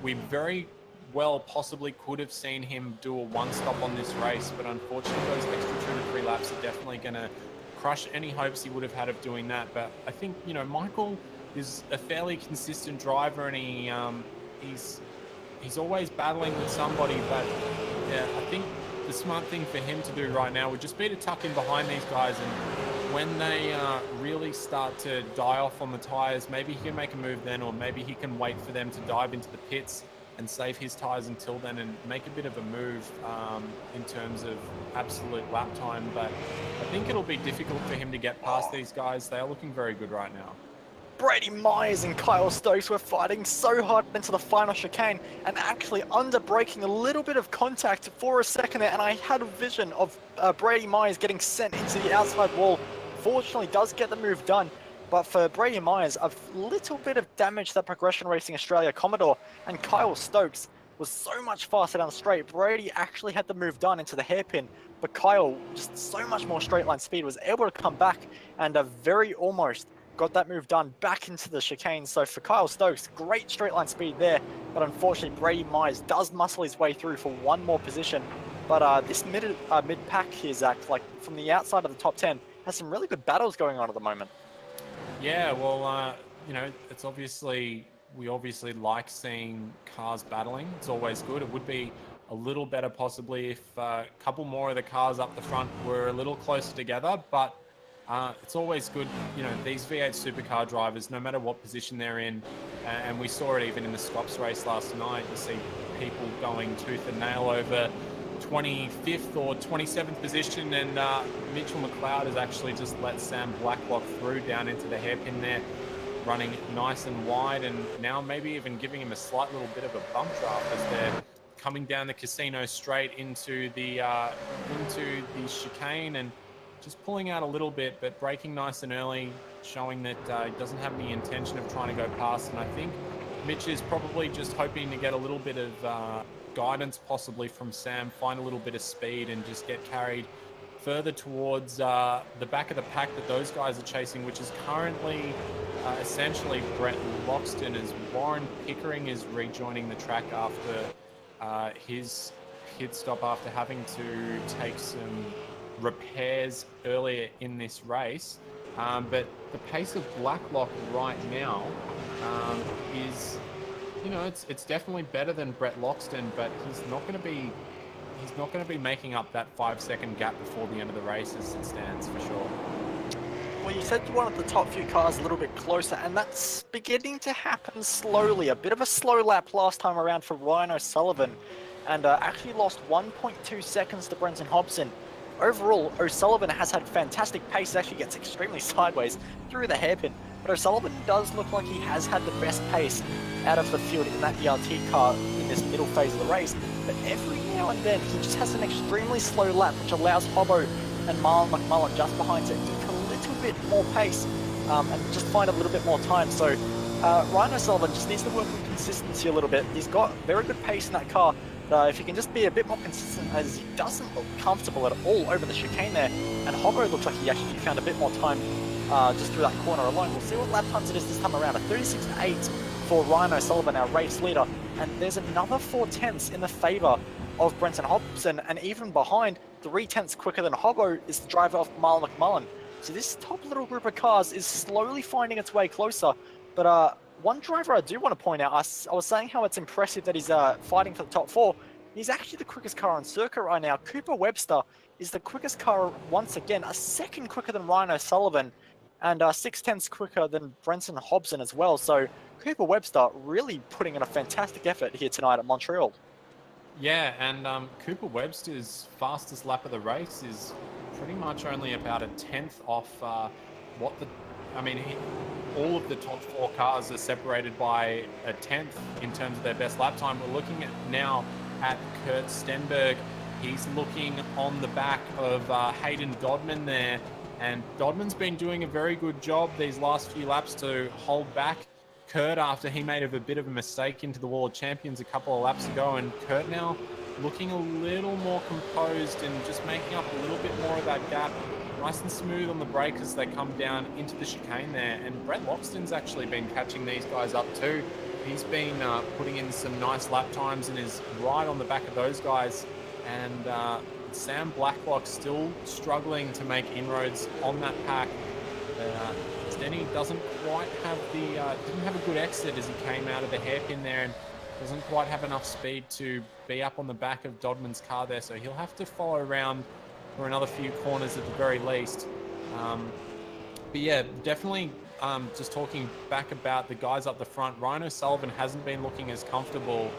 we very well possibly could have seen him do a one-stop on this race. But unfortunately, those extra 2 to 3 laps are definitely going to crush any hopes he would have had of doing that. But I think, you know, Michael is a fairly consistent driver, and he's always battling with somebody. But yeah, I think the smart thing for him to do right now would just be to tuck in behind these guys, and when they really start to die off on the tires, maybe he can make a move then, or maybe he can wait for them to dive into the pits and save his tires until then and make a bit of a move in terms of absolute lap time. But I think it'll be difficult for him to get past these guys. They are looking very good right now. Brady Myers and Kyle Stokes were fighting so hard into the final chicane, and actually under braking a little bit of contact for a second there, and I had a vision of Brady Myers getting sent into the outside wall. Fortunately does get the move done, but for Brady Myers, a little bit of damage to that Progression Racing Australia Commodore, and Kyle Stokes was so much faster down the straight. Brady actually had the move done into the hairpin, but Kyle, just so much more straight line speed, was able to come back and very almost got that move done back into the chicane. So for Kyle Stokes, great straight line speed there, but unfortunately Brady Myers does muscle his way through for one more position. But this mid-pack here, Zach, like from the outside of the top 10, has some really good battles going on at the moment. Yeah, well, you know, it's we obviously like seeing cars battling. It's always good. It would be a little better possibly if a couple more of the cars up the front were a little closer together, but it's always good, you know, these V8 supercar drivers, no matter what position they're in, and we saw it even in the Scops race last night, you see people going tooth and nail over 25th or 27th position, and Mitchell McLeod has actually just let Sam Blacklock through down into the hairpin there, running nice and wide, and now maybe even giving him a slight little bit of a bump draft as they're coming down the casino straight into the chicane, and just pulling out a little bit, but braking nice and early, showing that he doesn't have any intention of trying to go past. And I think Mitch is probably just hoping to get a little bit of guidance possibly from Sam, find a little bit of speed and just get carried further towards the back of the pack that those guys are chasing, which is currently essentially Brett Loxton, as Warren Pickering is rejoining the track after his pit stop after having to take some repairs earlier in this race. But the pace of Blacklock right now is, you know, it's definitely better than Brett Loxton, but he's not going to be making up that 5-second gap before the end of the race as it stands, for sure. Well, you said you wanted the top few cars a little bit closer, and that's beginning to happen slowly. A bit of a slow lap last time around for Ryan O'Sullivan, and actually lost 1.2 seconds to Brenton Hobson. Overall, O'Sullivan has had fantastic pace. It actually gets extremely sideways through the hairpin, but O'Sullivan does look like he has had the best pace out of the field in that ERT car in this middle phase of the race. But every now and then, he just has an extremely slow lap, which allows Hobbo and Marlon McMullen just behind to take a little bit more pace and just find a little bit more time. So Ryan O'Sullivan just needs to work with consistency a little bit. He's got very good pace in that car. If he can just be a bit more consistent, as he doesn't look comfortable at all over the chicane there, and Hobbo looks like he actually found a bit more time just through that corner alone. We'll see what lap times it is this time around. A 36.8 for Ryan O'Sullivan, our race leader. And there's another 4/10 in the favour of Brenton Hobson, and even behind, 3/10 quicker than Hobbo is the driver of Marlon McMullen. So this top little group of cars is slowly finding its way closer. But one driver I do want to point out, I was saying how it's impressive that he's fighting for the top 4. He's actually the quickest car on circuit right now. Cooper Webster is the quickest car once again, a second quicker than Ryan O'Sullivan, and 6/10 quicker than Brenton Hobson as well. So Cooper Webster really putting in a fantastic effort here tonight at Montreal. Yeah, and Cooper Webster's fastest lap of the race is pretty much only about a 10th off what the... I mean, all of the top 4 cars are separated by a 10th in terms of their best lap time. We're looking at now at Kurt Stenberg. He's looking on the back of Hayden Dodman there, and Dodman's been doing a very good job these last few laps to hold back Kurt after he made a bit of a mistake into the Wall of Champions a couple of laps ago, and Kurt now looking a little more composed and just making up a little bit more of that gap. Nice and smooth on the brake as they come down into the chicane there, and Brett Loxton's actually been catching these guys up too. He's been putting in some nice lap times and is right on the back of those guys, and Sam Blacklock still struggling to make inroads on that pack. Denny doesn't quite have didn't have a good exit as he came out of the hairpin there, and doesn't quite have enough speed to be up on the back of Dodman's car there, so he'll have to follow around for another few corners at the very least. But yeah, definitely just talking back about the guys up the front, Ryan O'Sullivan hasn't been looking as comfortable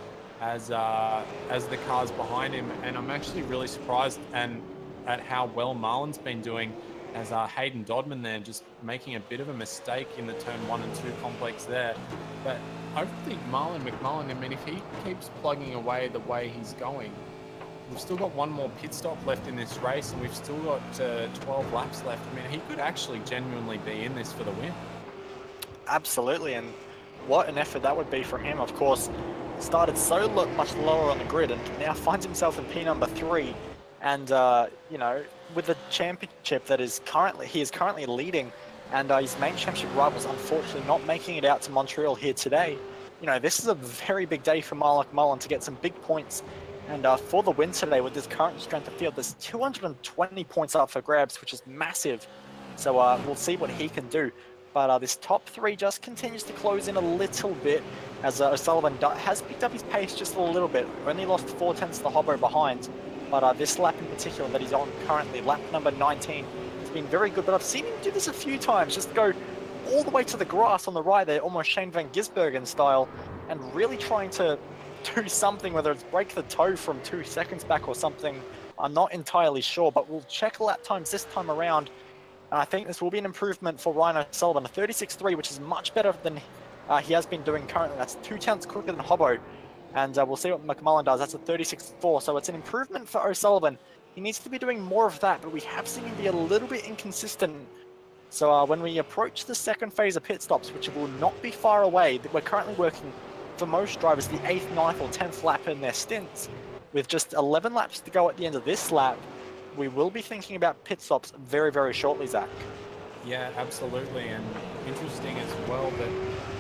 as the cars behind him, and I'm actually really surprised at how well Marlon's been doing, as Hayden Dodman there just making a bit of a mistake in the turn 1 and 2 complex there. But I think Marlon McMullen, I mean, if he keeps plugging away the way he's going, we've still got one more pit stop left in this race, and we've still got 12 laps left. I mean, he could actually genuinely be in this for the win. Absolutely, and what an effort that would be for him. Of course, started so much lower on the grid and now finds himself in P number 3. And, you know, with the championship that he is currently leading, and his main championship rivals unfortunately not making it out to Montreal here today. You know, this is a very big day for Marlon McMullen to get some big points. And for the win today, with this current strength of field, there's 220 points up for grabs, which is massive. So we'll see what he can do. But this top 3 just continues to close in a little bit, as O'Sullivan has picked up his pace just a little bit. Only lost 4/10 the Hobbo behind. But this lap in particular that he's on currently, lap number 19, has been very good. But I've seen him do this a few times, just go all the way to the grass on the right there, almost Shane Van Gisbergen style, and really trying to do something, whether it's break the toe from 2 seconds back or something. I'm not entirely sure, but we'll check lap times this time around. And I think this will be an improvement for Ryan O'Sullivan, a 36.3, which is much better than he has been doing currently. That's 2/10 quicker than Hobbo. And we'll see what McMullen does. That's a 36.4, so it's an improvement for O'Sullivan. He needs to be doing more of that, but we have seen him be a little bit inconsistent. So when we approach the second phase of pit stops, which will not be far away, we're currently working, for most drivers, the 8th, 9th, or 10th lap in their stints. With just 11 laps to go at the end of this lap, we will be thinking about pit stops very, very shortly, Zach. Yeah, absolutely, and interesting as well that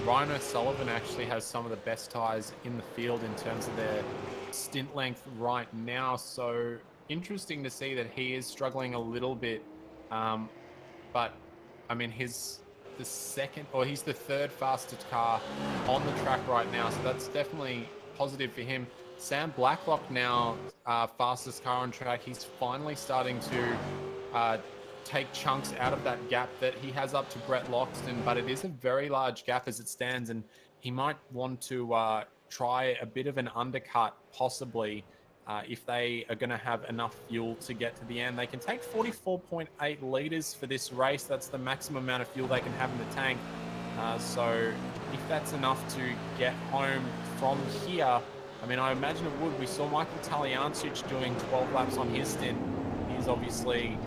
Ryan O'Sullivan actually has some of the best tyres in the field in terms of their stint length right now. So interesting to see that he is struggling a little bit. But I mean, he's the 3rd fastest car on the track right now. So that's definitely positive for him. Sam Blacklock now, fastest car on track. He's finally starting to take chunks out of that gap that he has up to Brett Loxton, but it is a very large gap as it stands, and he might want to try a bit of an undercut possibly if they are going to have enough fuel to get to the end. They can take 44.8 litres for this race. That's the maximum amount of fuel they can have in the tank. So if that's enough to get home from here, I mean, I imagine it would. We saw Michael Taliancic doing 12 laps on his stint. He's obviously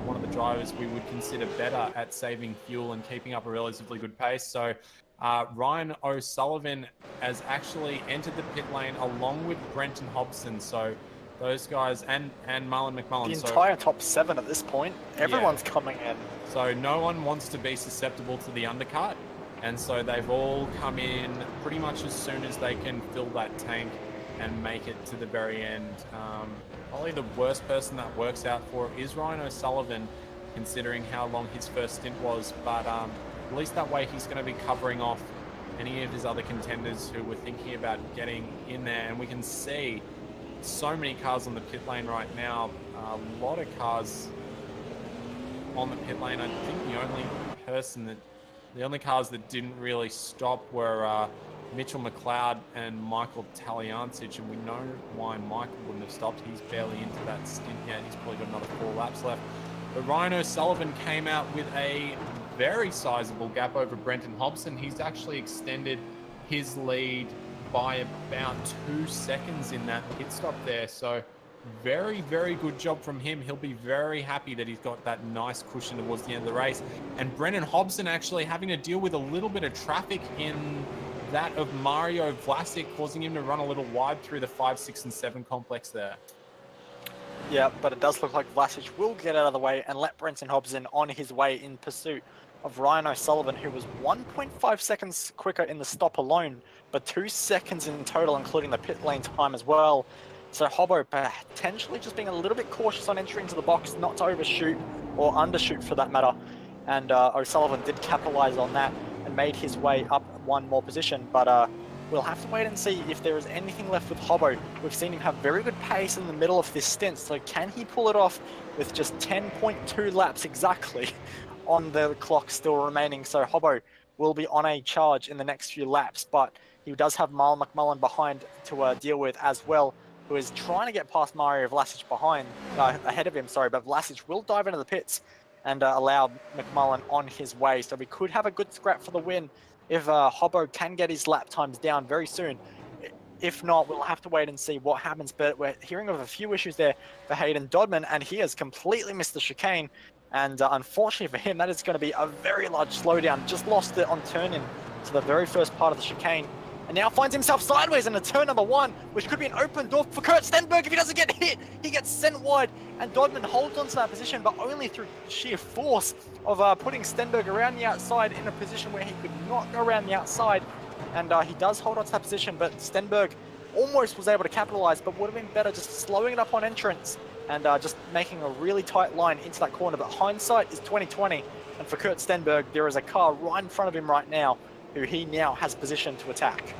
one of the drivers we would consider better at saving fuel and keeping up a relatively good pace. So Ryan O'Sullivan has actually entered the pit lane along with Brenton Hobson. So those guys and Marlon McMullen. The entire top 7 at this point. Everyone's coming in. So no one wants to be susceptible to the undercut. And so they've all come in pretty much as soon as they can fill that tank and make it to the very end. Probably the worst person that works out for it is Ryan O'Sullivan, considering how long his first stint was. But at least that way he's going to be covering off any of his other contenders who were thinking about getting in there. And we can see so many cars on the pit lane right now. A lot of cars on the pit lane. I think the only cars that didn't really stop were Mitchell McLeod and Michael Taliancic, and we know why Michael wouldn't have stopped. He's barely into that stint yet. He's probably got another 4 laps left. But Ryan O'Sullivan came out with a very sizable gap over Brenton Hobson. He's actually extended his lead by about 2 seconds in that pit stop there. So very, very good job from him. He'll be very happy that he's got that nice cushion towards the end of the race. And Brenton Hobson actually having to deal with a little bit of traffic in that of Mario Vlasic, causing him to run a little wide through the 5, 6, and 7 complex there. Yeah, but it does look like Vlasic will get out of the way and let Brenton Hobson on his way in pursuit of Ryan O'Sullivan, who was 1.5 seconds quicker in the stop alone, but 2 seconds in total, including the pit lane time as well. So Hobbo potentially just being a little bit cautious on entering into the box, not to overshoot or undershoot for that matter. And O'Sullivan did capitalize on that and made his way up 1 more position. But we'll have to wait and see if there is anything left with Hobbo. We've seen him have very good pace in the middle of this stint. So can he pull it off with just 10.2 laps exactly on the clock still remaining? So Hobbo will be on a charge in the next few laps, but he does have Mile McMullen behind to deal with as well, who is trying to get past Mario Vlasic ahead of him, but Vlasic will dive into the pits and allow McMullen on his way. So we could have a good scrap for the win if Hobbo can get his lap times down very soon. If not, we'll have to wait and see what happens. But we're hearing of a few issues there for Hayden Dodman, and he has completely missed the chicane. And unfortunately for him, that is going to be a very large slowdown. Just lost it on turn-in to the very first part of the chicane. And now finds himself sideways in a turn number 1, which could be an open door for Kurt Stenberg. If he doesn't get hit, he gets sent wide, and Dodman holds onto that position, but only through sheer force of putting Stenberg around the outside in a position where he could not go around the outside. And he does hold onto that position, but Stenberg almost was able to capitalize, but would have been better just slowing it up on entrance and just making a really tight line into that corner. But hindsight is 20/20, and for Kurt Stenberg, there is a car right in front of him right now who he now has position to attack.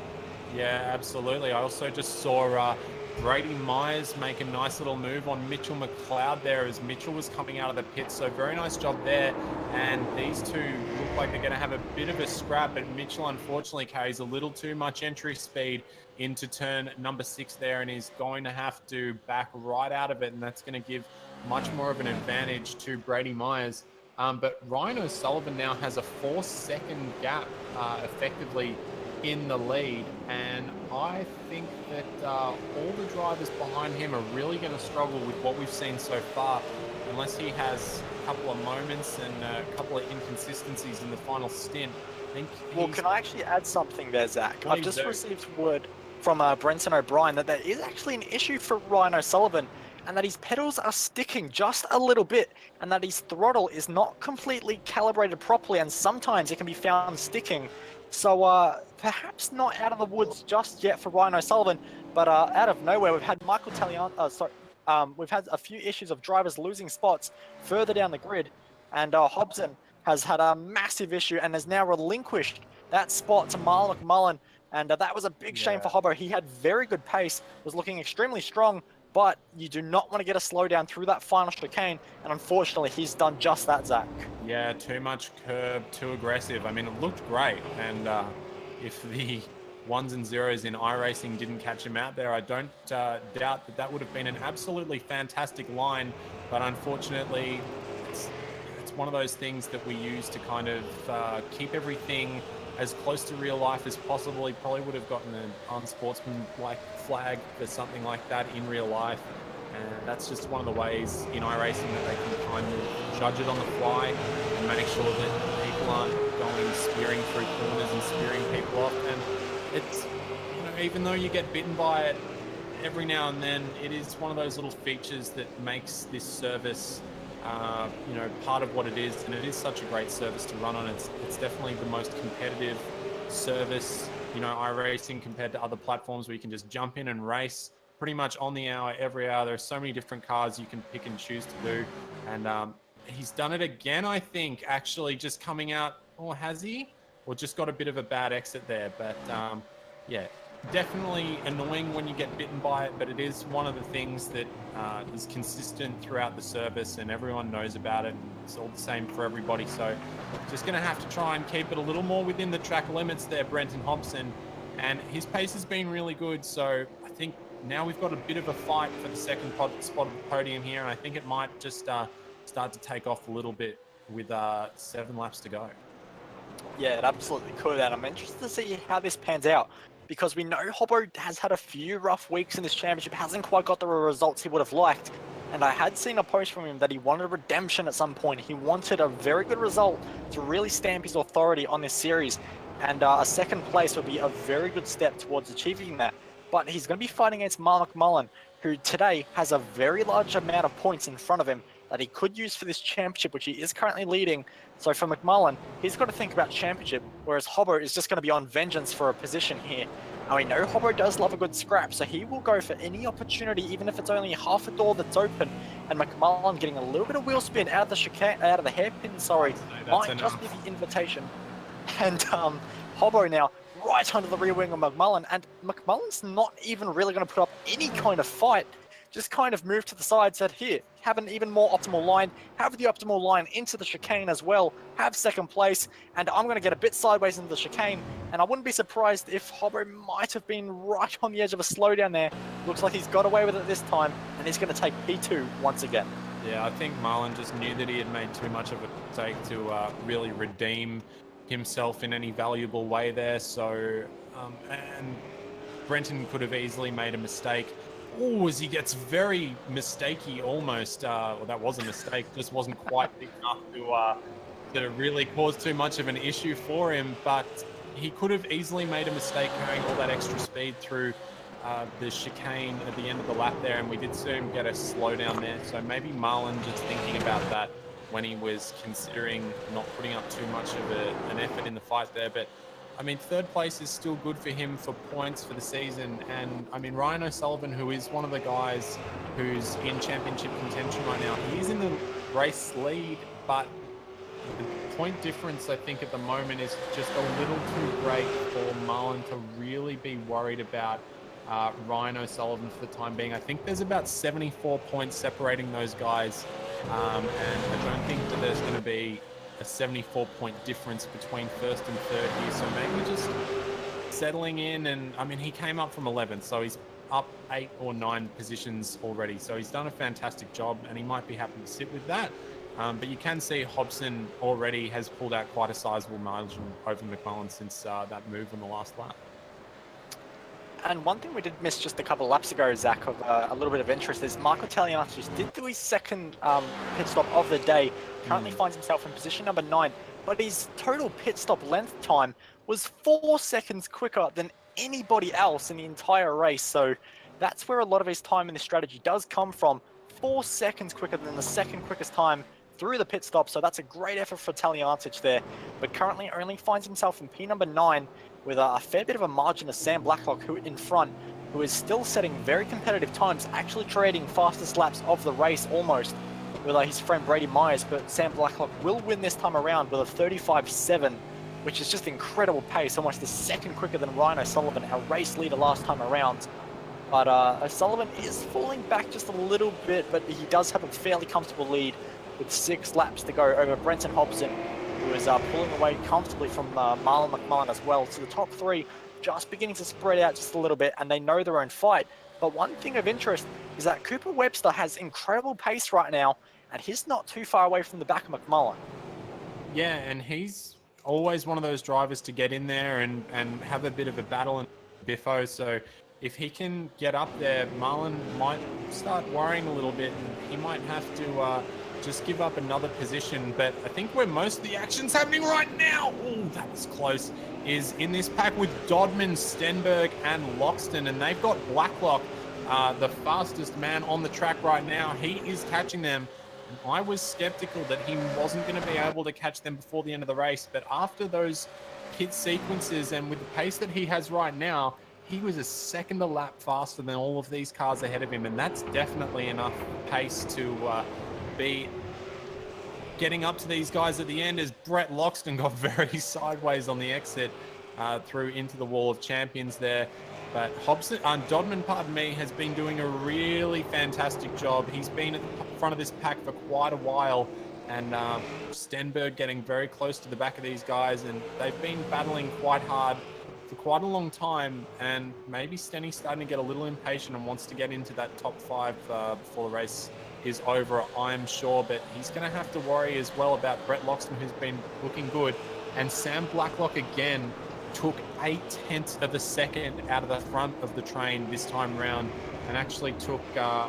Yeah, absolutely. I also just saw Brady Myers make a nice little move on Mitchell McLeod there as Mitchell was coming out of the pit. So very nice job there. And these two look like they're going to have a bit of a scrap, but Mitchell unfortunately carries a little too much entry speed into turn number 6 there, and is going to have to back right out of it, and that's going to give much more of an advantage to Brady Myers. But Ryan O'Sullivan now has a 4-second gap effectively in the lead, and I think that all the drivers behind him are really going to struggle with what we've seen so far, unless he has a couple of moments and a couple of inconsistencies in the final stint. I think well, can I actually add something there, Zach? I've just received word from Brenton O'Brien that there is actually an issue for Ryan O'Sullivan, and that his pedals are sticking just a little bit, and that his throttle is not completely calibrated properly, and sometimes it can be found sticking. So perhaps not out of the woods just yet for Ryan O'Sullivan, but out of nowhere we've had Michael Talian. We've had a few issues of drivers losing spots further down the grid, and Hobson has had a massive issue and has now relinquished that spot to Mile McMullen, and that was a big shame for Hobbo. He had very good pace, was looking extremely strong, but you do not want to get a slowdown through that final chicane, and unfortunately he's done just that, Zach. Yeah, too much curb, too aggressive. I mean, it looked great, and if the 1s and 0s in iRacing didn't catch him out there, I don't doubt that that would have been an absolutely fantastic line, but unfortunately it's one of those things that we use to kind of keep everything as close to real life as possible. He probably would have gotten an unsportsmanlike flag for something like that in real life. And that's just one of the ways in iRacing that they can kind of judge it on the fly and make sure that people aren't going spearing through corners and spearing people off. And it's, you know, even though you get bitten by it every now and then, it is one of those little features that makes this service you know, part of what it is, and it is such a great service to run on. It's definitely the most competitive service, you know, iRacing compared to other platforms where you can just jump in and race pretty much on the hour, every hour. There's so many different cars you can pick and choose to do, and he's done it again, I think, actually just coming out, or has he? Or just got a bit of a bad exit there, but yeah, definitely annoying when you get bitten by it, but it is one of the things that is consistent throughout the service and everyone knows about it, and it's all the same for everybody. So just going to have to try and keep it a little more within the track limits there, Brenton Hobson, and his pace has been really good. So I think now we've got a bit of a fight for the second spot of the podium here, and I think it might just start to take off a little bit with 7 laps to go. Yeah, it absolutely could, and I'm interested to see how this pans out, because we know Hobbo has had a few rough weeks in this championship, hasn't quite got the results he would have liked, and I had seen a post from him that he wanted redemption at some point. He wanted a very good result to really stamp his authority on this series, and a second place would be a very good step towards achieving that. But he's going to be fighting against Mark McMullen, who today has a very large amount of points in front of him that he could use for this championship, which he is currently leading. So for McMullen, he's got to think about championship, whereas Hobbo is just going to be on vengeance for a position here. And we know Hobbo does love a good scrap, so he will go for any opportunity, even if it's only half a door that's open. And McMullen getting a little bit of wheel spin out of the chicane, out of the hairpin, sorry, might just be the invitation. And Hobbo now right under the rear wing of McMullen, and McMullen's not even really going to put up any kind of fight. Just kind of move to the side, said, here, have an even more optimal line, have the optimal line into the chicane as well, have second place, and I'm going to get a bit sideways into the chicane, and I wouldn't be surprised if Hobbo might have been right on the edge of a slowdown there. Looks like he's got away with it this time, and he's going to take P2 once again. Yeah, I think Marlon just knew that he had made too much of a mistake to really redeem himself in any valuable way there, so, and Brenton could have easily made a mistake. Oh, as he gets very mistakey almost. Well, that was a mistake. Just wasn't quite big enough to really cause too much of an issue for him. But he could have easily made a mistake carrying all that extra speed through the chicane at the end of the lap there. And we did see him get a slowdown there. So maybe Marlon just thinking about that when he was considering not putting up too much of an effort in the fight there. But I mean, third place is still good for him for points for the season. And I mean, Ryan O'Sullivan, who is one of the guys who's in championship contention right now, he is in the race lead, but the point difference, I think, at the moment is just a little too great for Marlon to really be worried about Ryan O'Sullivan for the time being. I think there's about 74 points separating those guys. And I don't think that there's going to be a 74-point difference between first and third here, so maybe just settling in. And I mean, he came up from 11th, so he's up 8 or 9 positions already, so he's done a fantastic job, and he might be happy to sit with that. But you can see Hobson already has pulled out quite a sizable margin over McMullen since that move on the last lap. And one thing we did miss just a couple of laps ago, Zach, of a little bit of interest is Marco Talianis did do his second pit stop of the day. Currently finds himself in position number 9, but his total pit stop length time was 4 seconds quicker than anybody else in the entire race. So that's where a lot of his time in this strategy does come from. 4 seconds quicker than the second quickest time through the pit stop. So that's a great effort for Talianis there, but currently only finds himself in P number 9 with a fair bit of a margin of Sam Blacklock, who in front, who is still setting very competitive times, actually trading fastest laps of the race almost with his friend Brady Myers. But Sam Blacklock will win this time around with a 35.7, which is just incredible pace, almost a second quicker than Ryan O'Sullivan, our race leader last time around. But O'Sullivan is falling back just a little bit, but he does have a fairly comfortable lead with 6 laps to go over Brenton Hobson, who is pulling away comfortably from Marlon McMullen as well. So the top 3 just beginning to spread out just a little bit, and they know their own fight. But one thing of interest is that Cooper Webster has incredible pace right now, and he's not too far away from the back of McMullen. Yeah, and he's always one of those drivers to get in there and have a bit of a battle and biffo. So if he can get up there, Marlon might start worrying a little bit, and he might have to just give up another position. But I think where most of the action's happening right now, oh, that was close, is in this pack with Dodman, Stenberg, and Loxton, and they've got Blacklock, the fastest man on the track right now. He is catching them And I was skeptical that he wasn't going to be able to catch them before the end of the race. But after those pit sequences and with the pace that he has right now, he was a second a lap faster than all of these cars ahead of him. And that's definitely enough pace to be getting up to these guys at the end, as Brett Loxton got very sideways on the exit through into the wall of champions there. But Dodman, pardon me, has been doing a really fantastic job. He's been at the front of this pack for quite a while, and Stenberg getting very close to the back of these guys, and they've been battling quite hard for quite a long time, and maybe Stenny's starting to get a little impatient and wants to get into that top 5 before the race is over, I'm sure. But he's going to have to worry as well about Brett Loxton, who's been looking good, and Sam Blacklock again took 0.8 of a second out of the front of the train this time round, and actually took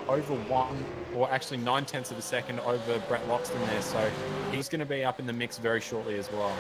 over 9/10 of a second over Brett Loxton there. So he's going to be up in the mix very shortly as well.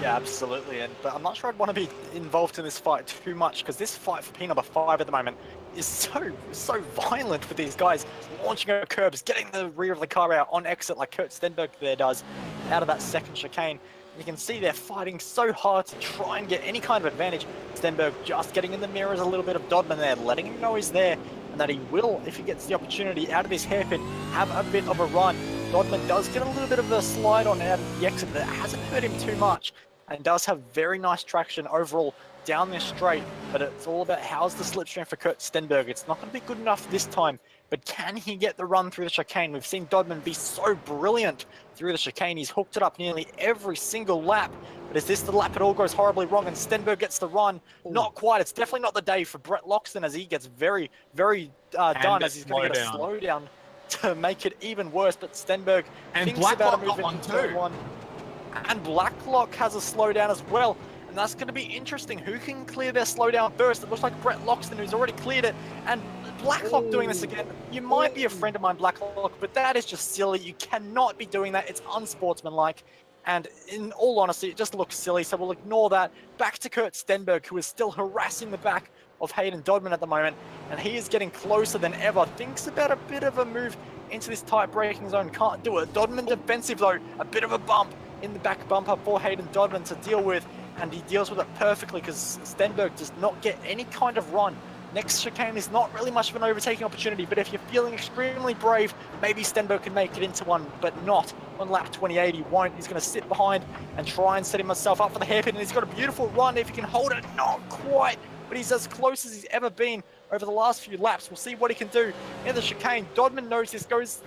Yeah, absolutely. But I'm not sure I'd want to be involved in this fight too much, because this fight for P number 5 at the moment is so violent with these guys launching over curbs, getting the rear of the car out on exit like Kurt Stenberg there does, out of that second chicane. You can see they're fighting so hard to try and get any kind of advantage. Stenberg just getting in the mirrors a little bit of Dodman there, letting him know he's there, and that he will, if he gets the opportunity out of this hairpin, have a bit of a run. Dodman does get a little bit of a slide on out of the exit, but it hasn't hurt him too much, and does have very nice traction overall down this straight. But it's all about how's the slipstream for Kurt Stenberg. It's not going to be good enough this time, but can he get the run through the chicane? We've seen Dodman be so brilliant through the chicane. He's hooked it up nearly every single lap. But is this the lap it all goes horribly wrong and Stenberg gets the run? Not quite. It's definitely not the day for Brett Loxton, as he gets very done, as he's going to get a slowdown to make it even worse. But Stenberg thinks about a move into third one. And Blacklock has a slowdown as well. And that's going to be interesting. Who can clear their slowdown first? It looks like Brett Loxton, who's already cleared it. And Blacklock doing this again. You might be a friend of mine, Blacklock, but that is just silly. You cannot be doing that. It's unsportsmanlike. And in all honesty, it just looks silly. So we'll ignore that. Back to Kurt Stenberg, who is still harassing the back of Hayden Dodman at the moment. And he is getting closer than ever. Thinks about a bit of a move into this tight braking zone. Can't do it. Dodman defensive though. A bit of a bump in the back bumper for Hayden Dodman to deal with. And he deals with it perfectly, because Stenberg does not get any kind of run. Next chicane is not really much of an overtaking opportunity, but if you're feeling extremely brave, maybe Stenberg can make it into one, but not on lap 28. He won't. He's going to sit behind and try and set himself up for the hairpin, and he's got a beautiful run if he can hold it. Not quite, but he's as close as he's ever been over the last few laps. We'll see what he can do in the chicane. Dodman knows this, goes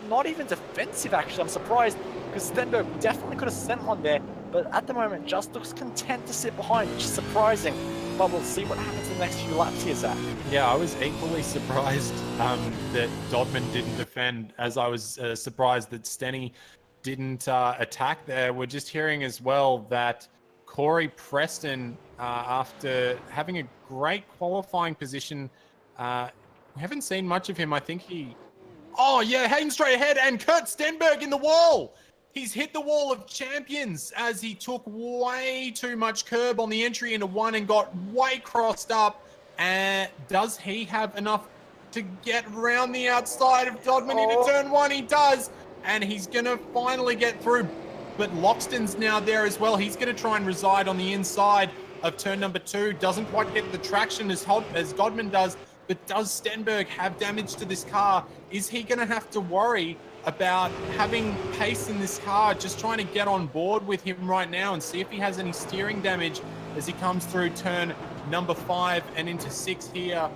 not even defensive, actually. I'm surprised, because Stenberg definitely could have sent one there, but at the moment just looks content to sit behind, which is surprising. But we'll see what happens in the next few laps here, Zach. Yeah, I was equally surprised that Dodman didn't defend, as I was surprised that Stenny didn't attack there. We're just hearing as well that Corey Preston, after having a great qualifying position, we haven't seen much of him. I think oh yeah, heading straight ahead, and Kurt Stenberg in the wall. He's hit the wall of champions as he took way too much curb on the entry into one and got way crossed up. And does he have enough to get around the outside of Dodman into turn one? He does. And he's going to finally get through. But Loxton's now there as well. He's going to try and reside on the inside of turn number 2. Doesn't quite get the traction as Dodman does. But does Stenberg have damage to this car? Is he going to have to worry about having pace in this car, just trying to get on board with him right now and see if he has any steering damage as he comes through turn number 5 and into 6 here?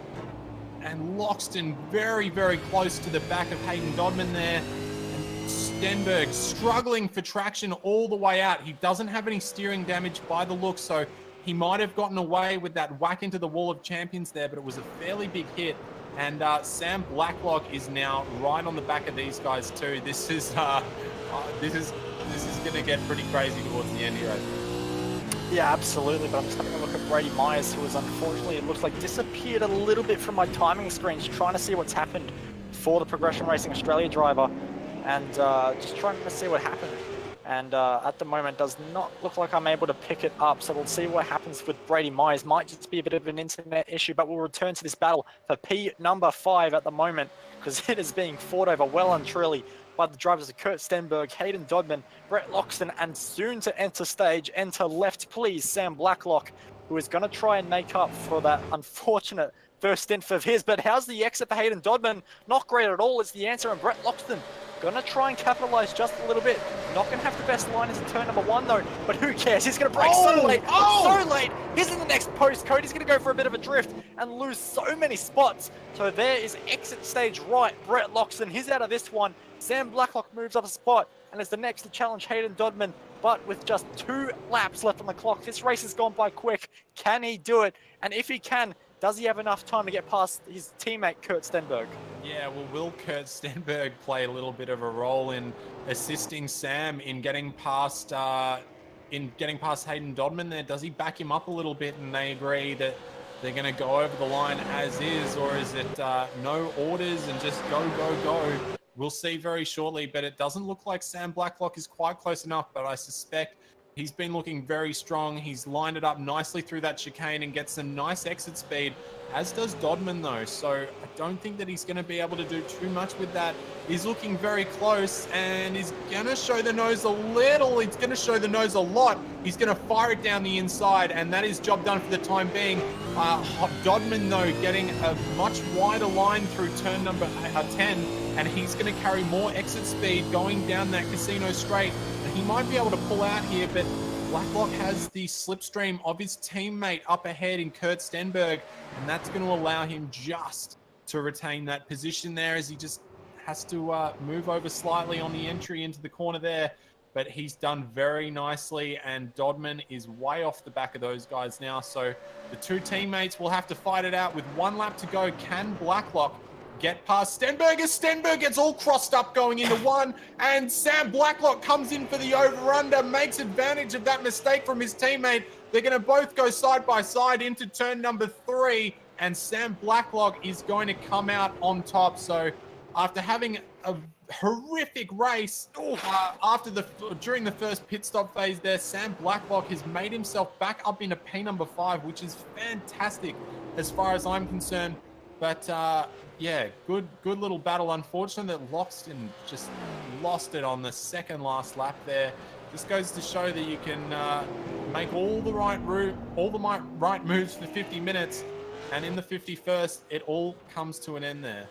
And Loxton very, very close to the back of Hayden Dodman there. And Stenberg struggling for traction all the way out. He doesn't have any steering damage by the look, so he might have gotten away with that whack into the wall of champions there, but it was a fairly big hit. And Sam Blacklock is now right on the back of these guys too. This is going to get pretty crazy towards the end here. Yeah, absolutely. But I'm just having a look at Brady Myers, who has unfortunately, it looks like, disappeared a little bit from my timing screens, trying to see what's happened for the Progression Racing Australia driver, and just trying to see what happened. And at the moment does not look like I'm able to pick it up, so we'll see what happens with Brady Myers. Might just be a bit of an internet issue, but we'll return to this battle for P number 5 at the moment, because it is being fought over well and truly by the drivers of Kurt Stenberg, Hayden Dodman, Brett Loxton, and soon to enter stage, enter left please, Sam Blacklock, who is going to try and make up for that unfortunate first stint of his. But how's the exit for Hayden Dodman? Not great at all is the answer, and Brett Loxton going to try and capitalize just a little bit. Not going to have the best line as a turn number 1 though, but who cares? He's going to brake so late, so late. He's in the next postcode. He's going to go for a bit of a drift and lose so many spots. So there is exit stage right. Brett Loxton, he's out of this one. Sam Blacklock moves up a spot and is the next to challenge Hayden Dodman, but with just 2 laps left on the clock. This race has gone by quick. Can he do it? And if he can, does he have enough time to get past his teammate Kurt Stenberg? Yeah, well, will Kurt Stenberg play a little bit of a role in assisting Sam in getting past Hayden Dodman there? Does he back him up a little bit and they agree that they're going to go over the line as is, or is it no orders and just go, go, go? We'll see very shortly, but it doesn't look like Sam Blacklock is quite close enough, but I suspect he's been looking very strong. He's lined it up nicely through that chicane and gets some nice exit speed, as does Dodman though. So I don't think that he's going to be able to do too much with that. He's looking very close and he's going to show the nose a little. He's going to show the nose a lot. He's going to fire it down the inside, and that is job done for the time being. Dodman though getting a much wider line through turn number 10, and he's going to carry more exit speed going down that casino straight. And he might be able to pull out here, but Blacklock has the slipstream of his teammate up ahead in Kurt Stenberg, and that's going to allow him just to retain that position there, as he just has to move over slightly on the entry into the corner there. But he's done very nicely, and Dodman is way off the back of those guys now. So the 2 teammates will have to fight it out with 1 lap to go. Can Blacklock get past Stenberg as Stenberg gets all crossed up going into 1, and Sam Blacklock comes in for the over-under, makes advantage of that mistake from his teammate. They're going to both go side by side into turn number 3, and Sam Blacklock is going to come out on top. So after having a horrific race during the first pit stop phase there, Sam Blacklock has made himself back up into P number 5, which is fantastic as far as I'm concerned. But yeah, good little battle. Unfortunate that Loxton just lost it on the second last lap there. Just goes to show that you can make all the right moves for 50 minutes, and in the 51st, it all comes to an end there.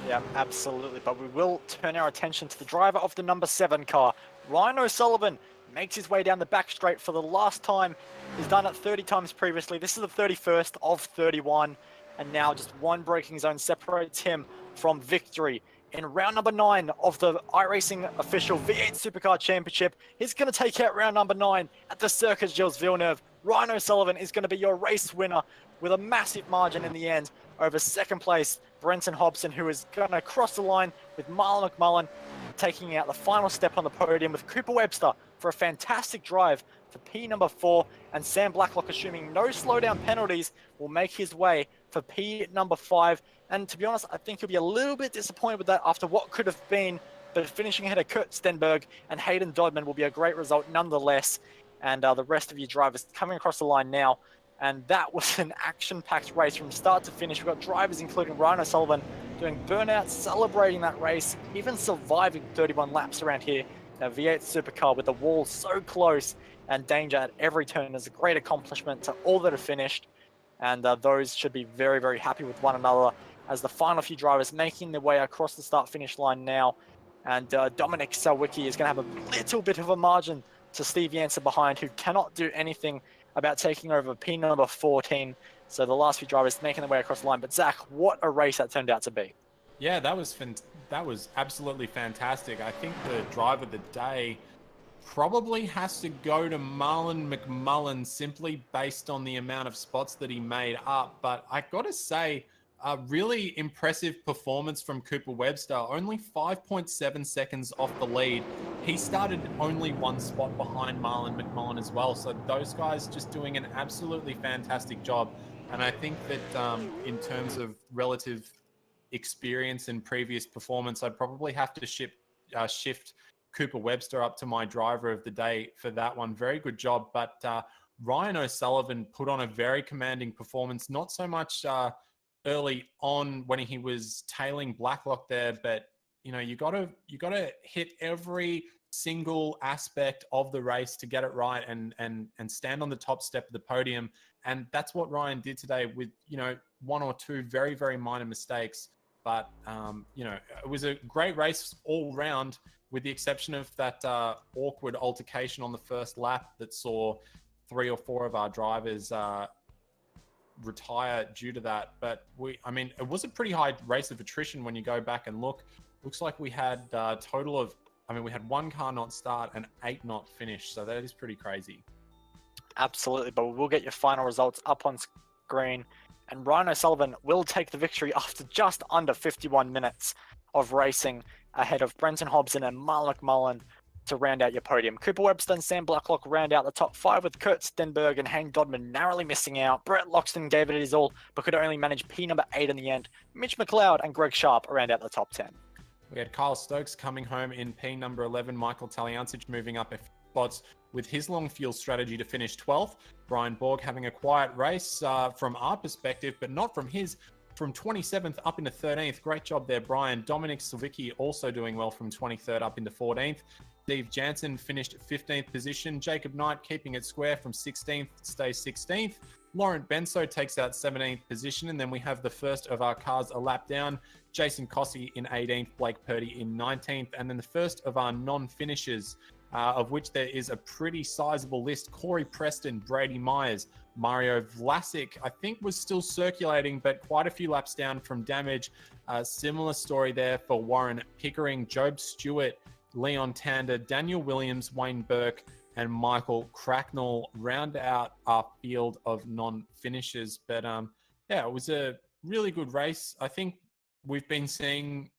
Yeah, absolutely. But we will turn our attention to the driver of the number 7 car. Ryan O'Sullivan makes his way down the back straight for the last time. He's done it 30 times previously. This is the 31st of 31. And now just 1 braking zone separates him from victory. In round number 9 of the iRacing official V8 Supercar Championship, he's going to take out round number 9 at the Circuit Gilles Villeneuve. Ryan O'Sullivan is going to be your race winner with a massive margin in the end over second place Brenton Hobson, who is going to cross the line with Marlon McMullen taking out the final step on the podium, with Cooper Webster for a fantastic drive for P number 4, and Sam Blacklock, assuming no slowdown penalties, will make his way for P number 5. And to be honest, I think he'll be a little bit disappointed with that after what could have been, but finishing ahead of Kurt Stenberg and Hayden Dodman will be a great result nonetheless. And the rest of you drivers coming across the line now. And that was an action-packed race from start to finish. We've got drivers including Ryan O'Sullivan doing burnouts, celebrating that race, even surviving 31 laps around here. Now V8 Supercar with the wall so close and danger at every turn is a great accomplishment to all that have finished. And those should be very, very happy with one another as the final few drivers making their way across the start-finish line now. And Dominic Sawicki is going to have a little bit of a margin to Steve Jansen behind, who cannot do anything about taking over P number 14. So the last few drivers making their way across the line. But Zach, what a race that turned out to be. Yeah, that was absolutely fantastic. I think the driver of the day probably has to go to Marlon McMullen, simply based on the amount of spots that he made up. But I got to say, a really impressive performance from Cooper Webster, only 5.7 seconds off the lead. He started only 1 spot behind Marlon McMullen as well. So those guys just doing an absolutely fantastic job. And I think that in terms of relative experience and previous performance, I'd probably have to shift Cooper Webster up to my driver of the day for that one. Very good job. But Ryan O'Sullivan put on a very commanding performance, not so much early on when he was tailing Blacklock there, but you gotta hit every single aspect of the race to get it right and stand on the top step of the podium. And that's what Ryan did today with, one or two very, very minor mistakes. But, it was a great race all round, with the exception of that awkward altercation on the first lap that saw 3 or 4 of our drivers retire due to that. But it was a pretty high race of attrition when you go back and look. Looks like we had a total of, we had 1 car not start and 8 not finish. So that is pretty crazy. Absolutely, but we'll get your final results up on screen. And Ryan O'Sullivan will take the victory after just under 51 minutes of racing, ahead of Brenton Hobson and Mark McMullen to round out your podium. Cooper Webster and Sam Blacklock round out the top 5, with Kurt Stenberg and Hayne Dodman narrowly missing out. Brett Loxton gave it his all, but could only manage P number 8 in the end. Mitch McLeod and Greg Sharp round out the top 10. We had Kyle Stokes coming home in P number 11, Michael Taliancic moving up a few spots with his long fuel strategy to finish 12th. Brian Borg having a quiet race from our perspective, but not from his, from 27th up into 13th. Great job there, Brian. Dominic Savicki also doing well from 23rd up into 14th. Steve Jansen finished 15th position. Jacob Knight keeping it square from 16th, stays 16th. Laurent Benso takes out 17th position, and then we have the first of our cars a lap down. Jason Cossey in 18th, Blake Purdy in 19th, and then the first of our non-finishers, of which there is a pretty sizable list. Corey Preston, Brady Myers, Mario Vlasic, I think was still circulating, but quite a few laps down from damage. Similar story there for Warren Pickering, Job Stewart, Leon Tander, Daniel Williams, Wayne Burke, and Michael Cracknell round out our field of non-finishers. But it was a really good race. I think we've been seeing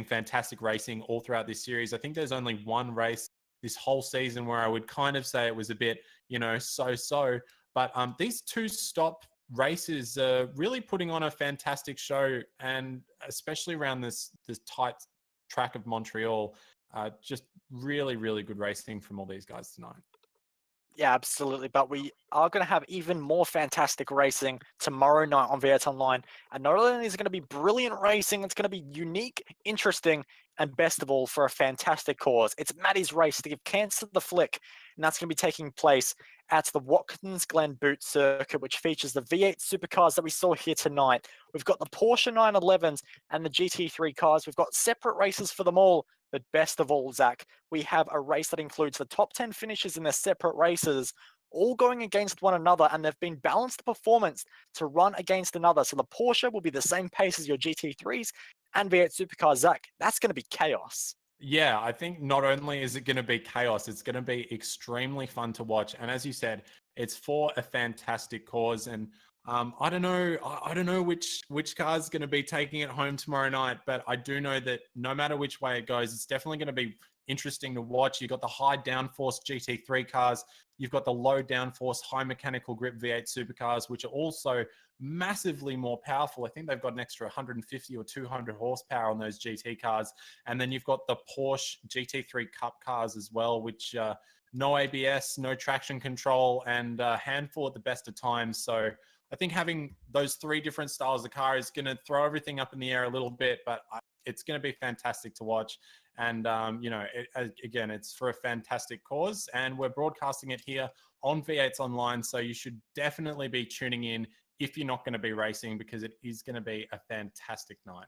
fantastic racing all throughout this series. I think there's only one race this whole season where I would kind of say it was a bit, so-so. But these 2 stop races are really putting on a fantastic show, and especially around this tight track of Montreal, just really, really good racing from all these guys tonight. Yeah, absolutely. But we are going to have even more fantastic racing tomorrow night on V8 Online. And not only is it going to be brilliant racing, it's going to be unique, interesting, and best of all, for a fantastic cause. It's Maddie's race to give cancer the flick, and that's going to be taking place at the Watkins Glen Boot Circuit, which features the V8 supercars that we saw here tonight. We've got the Porsche 911s and the GT3 cars. We've got separate races for them all. But best of all, Zach, we have a race that includes the top 10 finishes in their separate races, all going against one another, and they've been balanced performance to run against another. So the Porsche will be the same pace as your GT3s and V8 supercars. Zach, that's going to be chaos. Yeah, I think not only is it going to be chaos, it's going to be extremely fun to watch. And as you said, it's for a fantastic cause. And I don't know which car is going to be taking it home tomorrow night, but I do know that no matter which way it goes, it's definitely going to be interesting to watch. You've got the high downforce GT3 cars. You've got the low downforce, high mechanical grip V8 supercars, which are also massively more powerful. I think they've got an extra 150 or 200 horsepower on those GT cars. And then you've got the Porsche GT3 Cup cars as well, which no ABS, no traction control, and a handful at the best of times. So I think having those 3 different styles of car is going to throw everything up in the air a little bit, but it's going to be fantastic to watch. And, again, it's for a fantastic cause, and we're broadcasting it here on V8 Online. So you should definitely be tuning in if you're not going to be racing, because it is going to be a fantastic night.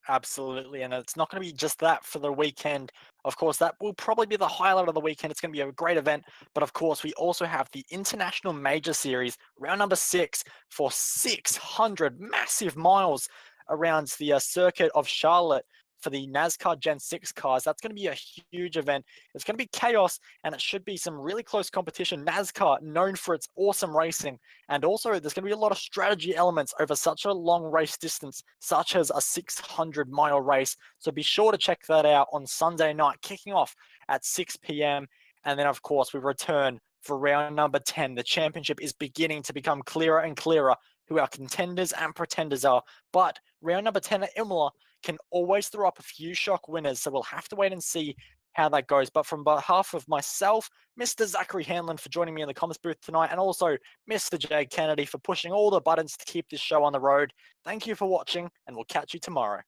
Absolutely, and it's not going to be just that for the weekend. Of course, that will probably be the highlight of the weekend. It's going to be a great event, but of course, we also have the International Major Series, round number 6, for 600 massive miles around the circuit of Charlotte for the NASCAR Gen 6 cars. That's going to be a huge event. It's going to be chaos, and it should be some really close competition. NASCAR, known for its awesome racing, and also there's going to be a lot of strategy elements over such a long race distance, such as a 600-mile race. So be sure to check that out on Sunday night, kicking off at 6 p.m. And then, of course, we return for round number 10. The championship is beginning to become clearer and clearer who our contenders and pretenders are. But round number 10 at Imola can always throw up a few shock winners, so we'll have to wait and see how that goes. But from behalf of myself, Mr. Zachary Hanlon for joining me in the comments booth tonight, and also Mr. Jay Kennedy for pushing all the buttons to keep this show on the road, thank you for watching, and we'll catch you tomorrow.